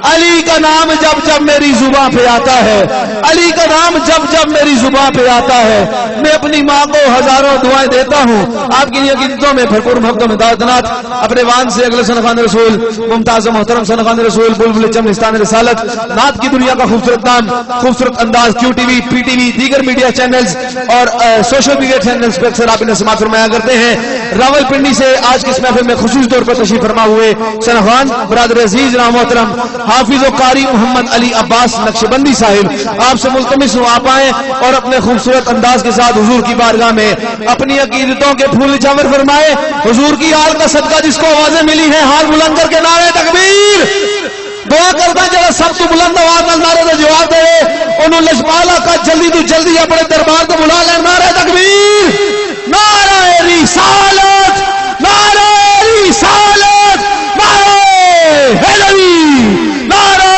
علی کا نام جب جب میری زبان پہ آتا ہے علی کا نام جب جب میری زبان پہ آتا ہے میں اپنی ماں کو ہزاروں دعائیں دیتا ہوں آپ کی عقیدتوں میں بھرپور محبت مداحت اپنے وان سے اگلے سنخان رسول ممتاز محترم سنخان رسول بلبل چمنستان رسالت نعت کی دنیا کا خوبصورت نام خوبصورت انداز کیو T V P T V دیگر میڈیا چینلز اور سوشل میڈیا چینلز پہ اکثر آپ انہیں سماعت فرمایا کرتے ہیں راول پنڈی سے آج کی اس محفل میں خصوصی طور پر تشریف فرما ہوئے سنخان برادر عزیز نام محترم حافظ و قاری محمد علی عباس نقشبندی صاحب آپ سے ملتمس ہوں آپ آئیں اور اپنے خوبصورت انداز کے ساتھ حضور کی بارگاہ میں اپنی عقیدتوں کے پھول نچھاور فرمائے حضور کی آل کا صدقہ جس کو آوازیں ملی ہیں ہاتھ بلند کر کے نعرہ تکبیر دعا کرتا جڑا سب تو بلند آواز نال نعرے دا جواب دے انہوں لجپالا کا جلدی تو جلدی اپنے دربار کو بلا لیں نعرہ تکبیر نعرہ رسالت نعرہ رسالت نعرہ حیدری نعرہ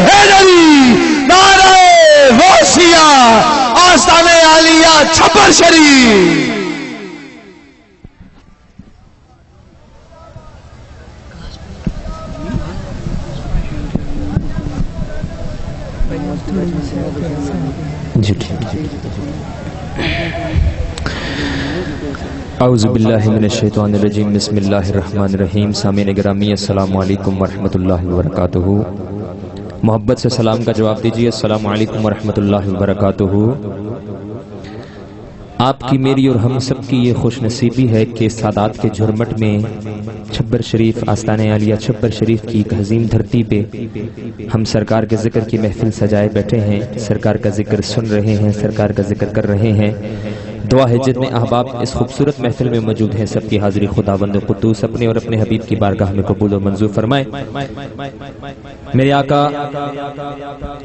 حیدری نعرہ غوثیہ آستان عالیہ چھپر شریف اعوذ باللہ من الشیطان الرجیم بسم اللہ الرحمن الرحیم سامعین گرامی السلام علیکم ورحمۃ اللہ وبرکاتہ محبت سے سلام کا جواب دیجیے السلام علیکم ورحمۃ اللہ وبرکاتہ آپ کی میری اور ہم سب کی یہ خوش نصیبی ہے کہ سادات کے جھرمٹ میں چھبر شریف آستان عالیہ چھبر شریف کی ایک عظیم دھرتی پہ ہم سرکار کے ذکر کی محفل سجائے بیٹھے ہیں سرکار کا ذکر سن رہے ہیں سرکار کا ذکر کر رہے ہیں دعا ہے جتنے احباب اس خوبصورت محفل میں موجود ہیں سب کی حاضری خداوند قدوس اپنے اور اپنے حبیب کی بارگاہ میں قبول و منظور فرمائے میرے آقا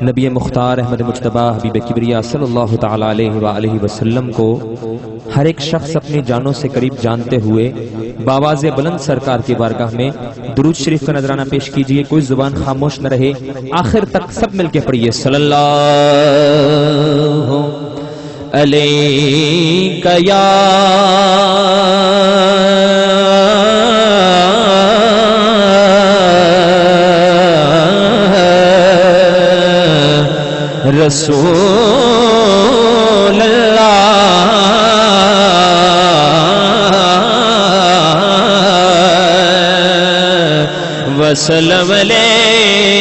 نبی مختار احمد مجتبی حبیب کبریا صلی اللہ تعالی علیہ وآلہ وسلم کو ہر ایک شخص اپنی جانوں سے قریب جانتے ہوئے باواز بلند سرکار کی بارگاہ میں درود شریف کا نذرانہ پیش کیجئے کوئی زبان خاموش نہ رہے آخر تک سب مل کے پڑھیے صلی اللہ علیک یا رسول اللہ وسلم علیہ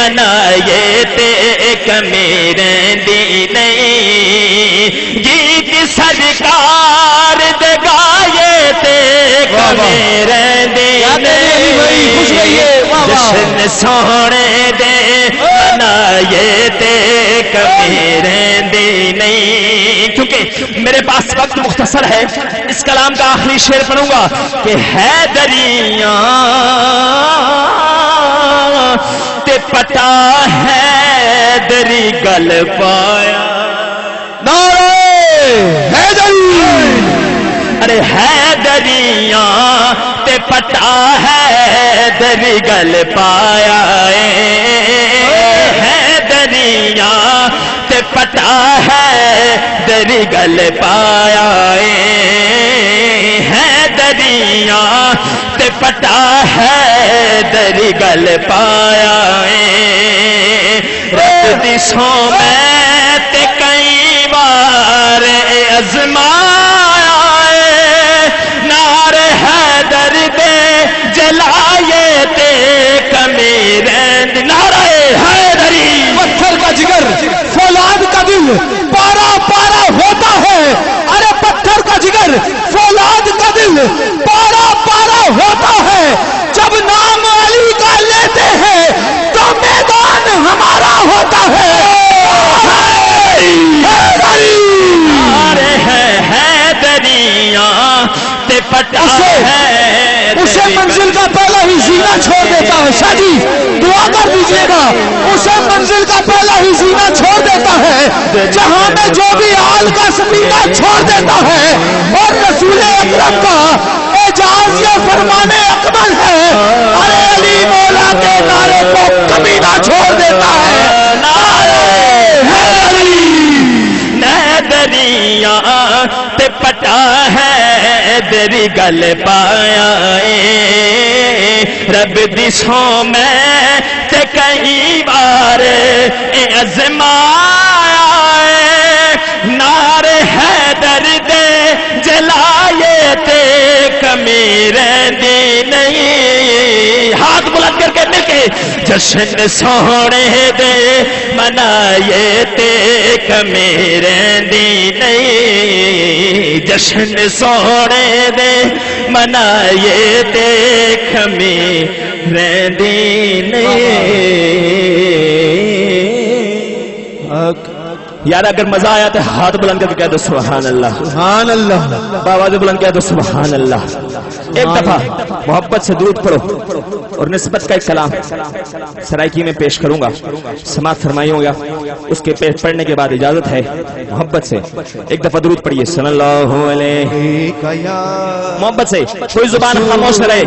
منائے تے کمیرے دی نہیں گیت سرکار دے گائے تے کمیرے دی نہیں جشن سونے دے منائے تے کمیرے دی نہیں. کیونکہ میرے پاس وقت مختصر ہے اس کلام کا آخری شعر پڑھوں گا کہ حیدریاں تے پتا حیدری گل پایا. نعرہ حیدری. ارے حیدریاں تے پتا حیدری گل پایا حیدریاں تے پتا حیدری گل پایا حیدریاں تے پتا حیدری گل پایا رب دی سو میں تے کئی بار ازمایا نار حیدر دے جلائے تے کمیرے نعرہ حیدری. پتھر کا جگر فولاد کا دل پارا پارا ہوتا ہے. ارے پتھر کا جگر فولاد کا دل پارا پارا ہوتا ہے. جب نام علی کا لیتے ہیں تو میدان ہمارا ہوتا ہے. حیدریاں تے پتا اسے منزل کا پہلا ہی زینہ چھوڑ دیتا ہے. شادی دعا کر دیجئے گا. اسے منزل کا پہلا ہی زینہ چھوڑ دیتا ہے. جہاں میں جو بھی آل کا سفینہ چھوڑ دیتا ہے اور رسول اکرم کا اعجاز یہ فرمانے اکمل ہے. ارے علی مولا کے نعرے کو کبھی نہ چھوڑ دیتا ہے. حیدریاں تے پتا حیدری گل پایا رب دی سو میں تے کئی بار ازمایا نار حیدر دے جلائے تے کمیرے دی نہیں. ہاتھ بلند کر کے مل کے جشن سونے دے منائے تے کمیرے دی نہیں جشن سونے دے منائے تے کمیرے دی نہیں. یار اگر مزہ آیا تو ہاتھ بلند کر کے کہہ دو سبحان اللہ. سبحان اللہ. آواز بلند کہہ دو سبحان اللہ. ایک دفعہ محبت سے درود پڑھو اور نسبت کا ایک کلام سرائکی میں پیش کروں گا. سماعت فرمائی ہوگا. اس کے پیش پڑھنے کے بعد اجازت ہے محبت سے ایک دفعہ درود پڑھیے صلی اللہ علیہ. محبت سے کوئی زبان خاموش نہ رہے.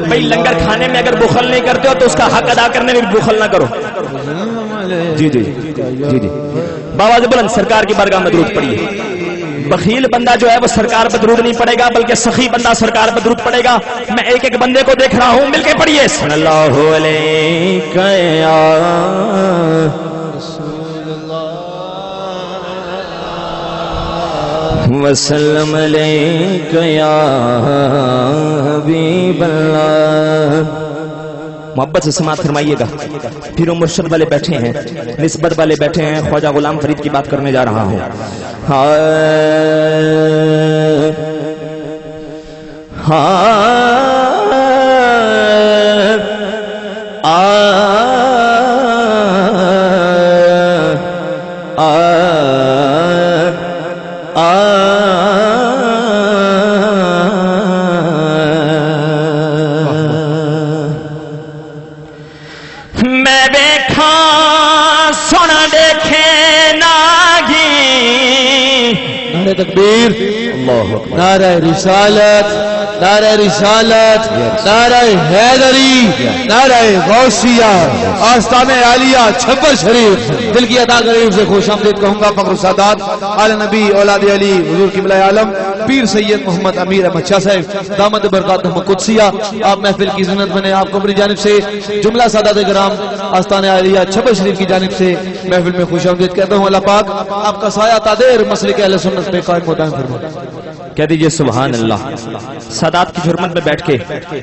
بھائی لنگر کھانے میں اگر بخل نہیں کرتے ہو تو اس کا حق ادا کرنے میں بھی بخل نہ کرو. جی جی جی جی بابا بلند سرکار کی بارگاہ میں درود پڑھیے. بخیل بندہ جو ہے وہ سرکار پر درود نہیں پڑے گا بلکہ سخی بندہ سرکار پر درود پڑے گا. میں ایک ایک بندے کو دیکھ رہا ہوں مل کے پڑھیے صلی اللہ علیہ وسلم علیک یا حبیب اللہ. محبت سے سماعت فرمائیے گا. پھر مرشد والے بیٹھے ہیں نسبت والے بیٹھے ہیں. خواجہ غلام فرید کی بات کرنے جا رہا ہوں. تکبیر. نعرہ رسالت نعرہ رسالت نعرہ حیدری نعرہ غوثیہ آستانہ عالیہ چھپر شریف. دل کی عطا قریب سے خوش آمدید کہوں گا فخر السادات آل نبی اولاد علی حضور قبلہ عالم پیر سید محمد امیر احمد شاہ صاحب دامت برکاتہ قدسیہ. آپ محفل کی زینت بنے. آپ کو اپنی جانب سے جملہ سادات کرام آستانہ عالیہ چھپر شریف کی جانب سے محفل میں خوش آمدید کہتا ہوں. اللہ پاک آپ کا سایہ تادیر مسلک اہل سنت پہ قائم و دائم فرمائے. کہہ دیجئے سبحان اللہ۔ سادات کی جھرمٹ میں بیٹھ کے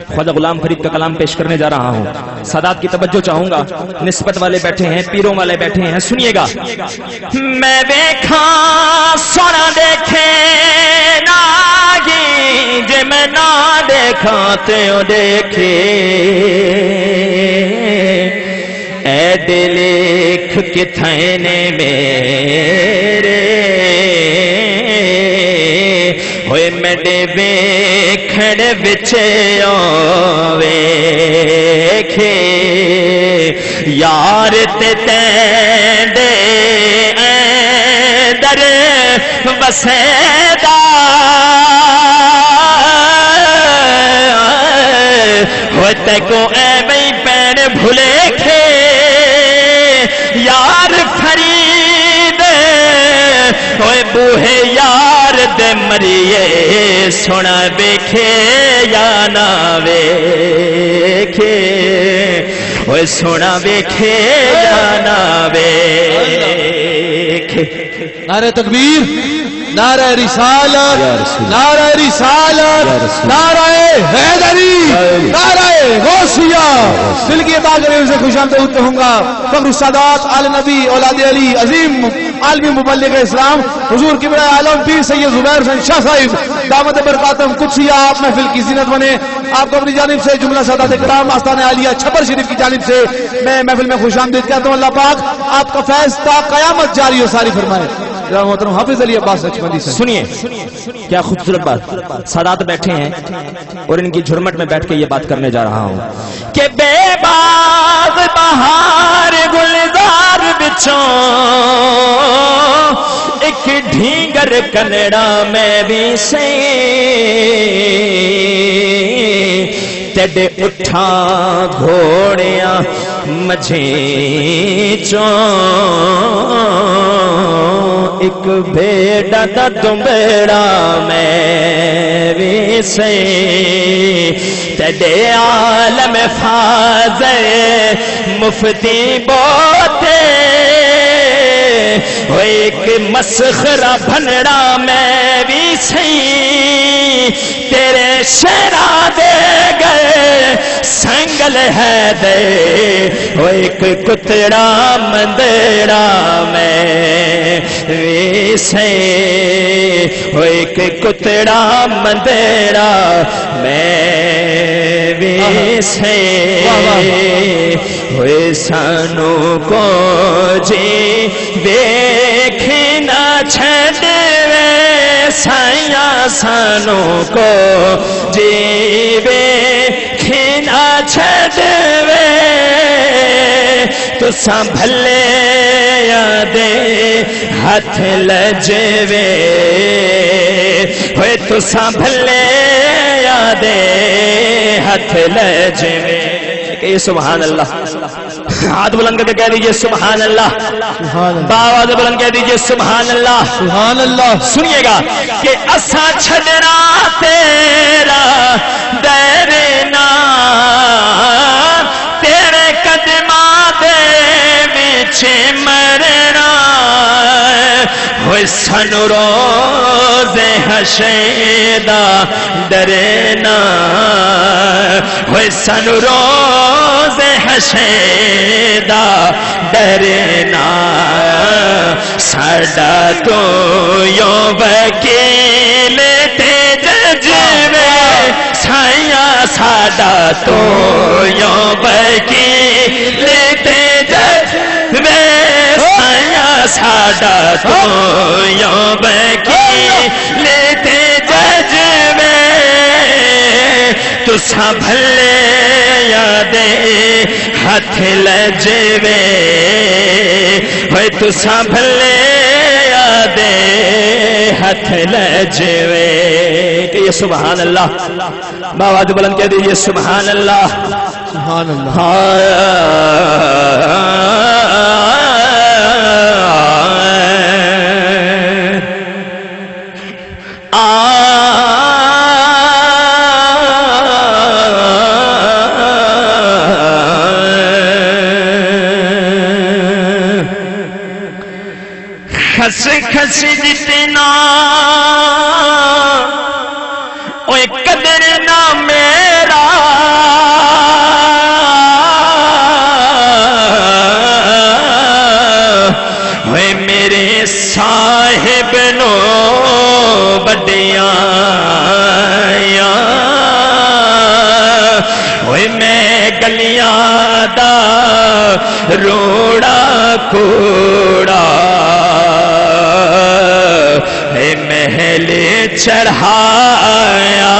خواجہ غلام فرید کا کلام پیش کرنے جا رہا ہوں۔ سادات کی توجہ چاہوں گا، نسبت والے بیٹھے ہیں، پیروں والے بیٹھے ہیں، سنیے گا۔ میں دیکھا سونا دیکھے ناگی جے میں نہ دیکھا تو دیکھے، اے دل لکھ کے تھینے میرے ہوئے میڈے ویکھڑ وچے ویکھے یار تے تیندے در وسیدہ ہوئے تے کو اے بھئی پین بھولے کھے یار فرید ہوئے بوہے یار دے مریے سونا بیکھے یا نہ بیکھے ہوئے سونا بیکھے یا نہ بیکھے۔ نعرہ تکبیر، نعرہ رسالت، نعرہ رسالت، نعرہ حیدری، نعرہ غوثیہ۔ دل کی باغرے سے خوش آمدید کہوں گا فخر السادات آل نبی اولاد علی عظیم عالمی مبلغ اسلام حضور کبریٰ عالم پیر سید زبیر حسین شاہ صاحب دامت برکاتہم قدسیہ، آپ محفل کی زینت بنے۔ آپ کو اپنی جانب سے جملہ سادات کرام آستانہ عالیہ چھپر شریف کی جانب سے میں محفل میں خوش آمدید کہتا ہوں۔ اللہ پاک آپ کا فیض تا قیامت جاری و ساری فرمائے۔ محترم حافظ علی عباس لکشمندی سے سنیے کیا خوبصورت بات۔ سادات بیٹھے ہیں اور ان کی جھرمٹ میں بیٹھ کے یہ بات کرنے جا رہا ہوں کہ بے باغ بہار گلزار بچوں ایک ڈھینگر کنڑا میں بھی سے تیڈے اٹھا گھوڑیاں مجھے چون ایک بھیڑا دا دمبڑا میں بھی سے تیڈے عالم فاضل مفتی بوتے وہ ایک مسخرہ بھنڑا میں بھی سے تیرے شیرا دے گئے سنگل ہے دے وہ ایک کتڑا مندڑا میں ویسے وہ ایک کتڑا مندڑا میں ویسے ہوئے سانو کو جی دیکھنا چھڑے سائیاں سانو کو جیوے کھینا چھڑوے تو سنبھلے یادے ہاتھ لجوے ہوئے تو سنبھلے یادے ہاتھ لجوے کہ سبحان اللہ۔ ہاتھ بلند کر کے کہہ دیجئے سبحان اللہ، باواز بلند کہہ دیجئے سبحان اللہ، سبحان اللہ۔ سنیے گا کہ اسا چھڑنا تیرا دیرنا تیرے قدماں دے وچ مرنا ہوئے سانو روز حشیدہ ڈرنا ہوئے سانو روز حشیدہ ڈرنا ساڈا تو یوں وکیل تے ججوے سائیاں ساڈا تو یوں وکیل تے ججوے سائیاں ساڈا تو یوں وکیل تے ججوے تو سنبھلے یادے ہاتھ لجوے ہوئے تو سنبھلے یادے ہاتھ لجوے کہ یہ سبحان اللہ، باواز بلند کہہ دیجئے سبحان اللہ، سبحان اللہ۔ خس خس جتنا میرا ہوئے میرے صاحب نو بڑیاں ہوئے میں گلیاں دا روڑا کوڑا ہے محل چڑھایا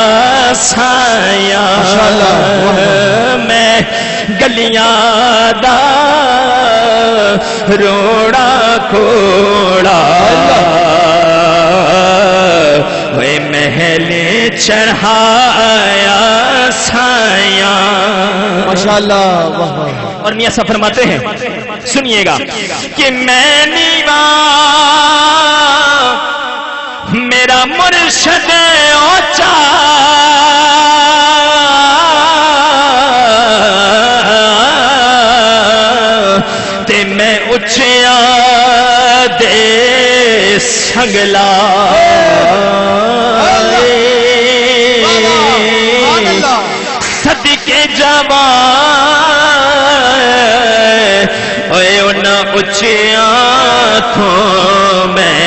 سایہ میں گلیاں دا روڑا کوڑا ہوئے محل چڑھایا سایہ ماشاءاللہ. اور میاں صاحب فرماتے ہیں سنیے گا کہ میں نیوا میرا مرشد اونچا تے میں اچیا دے سنگلا صدقے جوان اوے انہاں اچیاں تو میں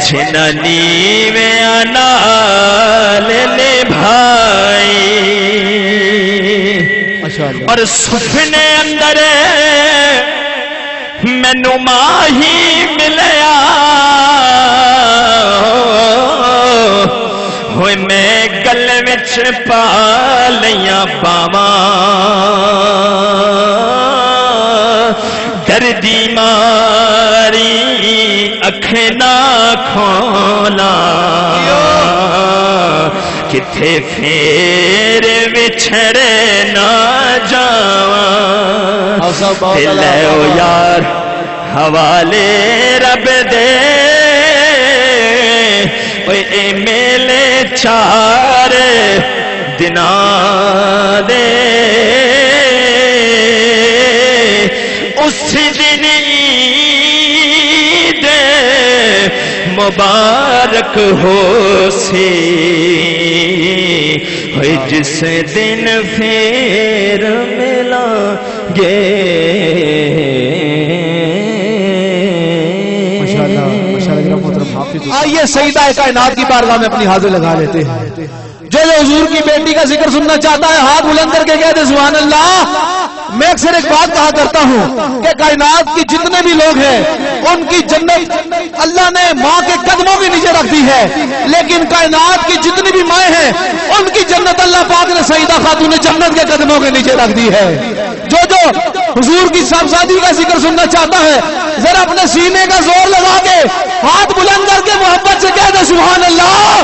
جنانی میں نال نبھائی اور سفنے اندر مینوں ماہی ملیا ہوئے میں گل وچ پا لیاں باواں دردی ماری اکھیں نہ کھولا کتھے پھر وچھڑے نہ جاواں لے او یار حوالے رب دے اے میلے چار دناں دے اس دن عید مبارک ہو سی ہوئے جس دن پھر ملا گے. آئیے سیدہ کائنات کی بارگاہ میں اپنی حاضر لگا لیتے ہیں. جو حضور کی بیٹی کا ذکر سننا چاہتا ہے ہاتھ بلند کر کے کہتے سبحان اللہ. میں اکثر ایک بات کہا کرتا ہوں کہ کائنات کی جتنے بھی لوگ ہیں ان کی جنت اللہ نے ماں کے قدموں کے نیچے رکھ دی ہے، لیکن کائنات کی جتنی بھی مائیں ہیں ان کی جنت اللہ پاک نے سیدہ خاتون جنت کے قدموں کے نیچے رکھ دی ہے. جو حضور کی صاحبزادی کا ذکر سننا چاہتا ہے ذرا اپنے سینے کا زور لگا کے ہاتھ بلند کر کے محبت سے کہہ دے سبحان اللہ.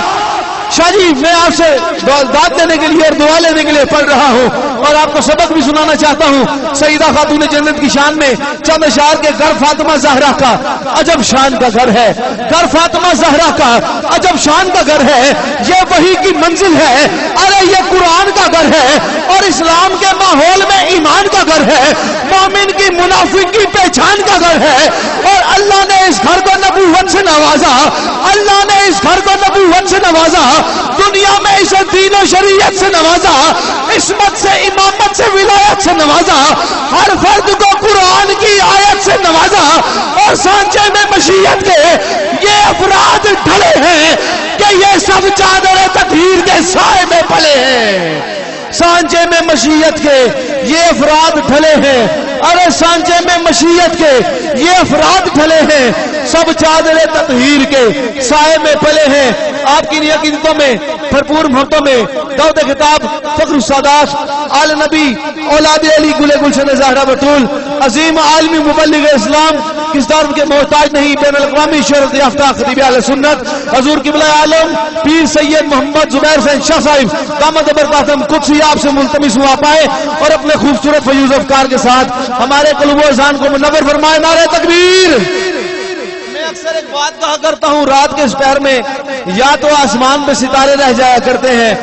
شاہ جی میں آپ سے داد دینے کے لیے اور دعا لینے کے لیے پڑھ رہا ہوں اور آپ کو سبق بھی سنانا چاہتا ہوں. سیدہ خاتون جنت کی شان میں چند اشعار کے گھر فاطمہ زہرا کا عجب شان کا گھر ہے. گھر فاطمہ زہرا کا عجب شان کا گھر ہے. یہ وحی کی منزل ہے، ارے یہ قرآن کا گھر ہے اور اسلام کے ماحول میں ایمان کا گھر ہے، مومن کی منافق کی پہچان کا گھر ہے. اور اللہ نے اس گھر کو نبوت سے نوازا، اللہ نے اس گھر کو نبوت سے نوازا، دنیا میں اسے دین و شریعت سے نوازا، عصمت سے امامت سے ولایت سے نوازا، ہر فرد کو قرآن کی آیت سے نوازا. اور سانچے میں مشیت کے یہ افراد ڈھلے ہیں کہ یہ سب چادر تطہیر کے سائے میں پلے ہیں. سانچے میں مشیت کے یہ افراد ڈھلے ہیں، ارے سانچے میں مشیت کے یہ افراد ڈھلے ہیں، سب چادر تطہیر کے سائے میں پلے ہیں. آپ کی عقیدتوں میں بھرپور محبتوں میں دعوت خطاب فخر السادات آل نبی اولاد علی گل گلشن زہرا بطول عظیم عالمی مبلغ اسلام کس طرف کے محتاج نہیں، بین الاقوامی شہرت یافتہ خطیب اہل سنت حضور قبلہ عالم پیر سید محمد زبیر حسین شاہ صاحب دامت برکاتہم قدسی آپ سے ملتمس ہوا پائے اور اپنے خوبصورت فیوض افکار کے ساتھ ہمارے قلوب و اذہان کو منور فرمائے. نعرہ تکبیر. میں اکثر ایک بات کہا کرتا ہوں رات کے اس پہر میں یا تو آسمان پہ ستارے رہ جایا کرتے ہیں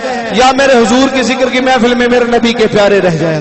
یا میرے حضور کی ذکر کی محفل میں میرے نبی کے پیارے رہ جایا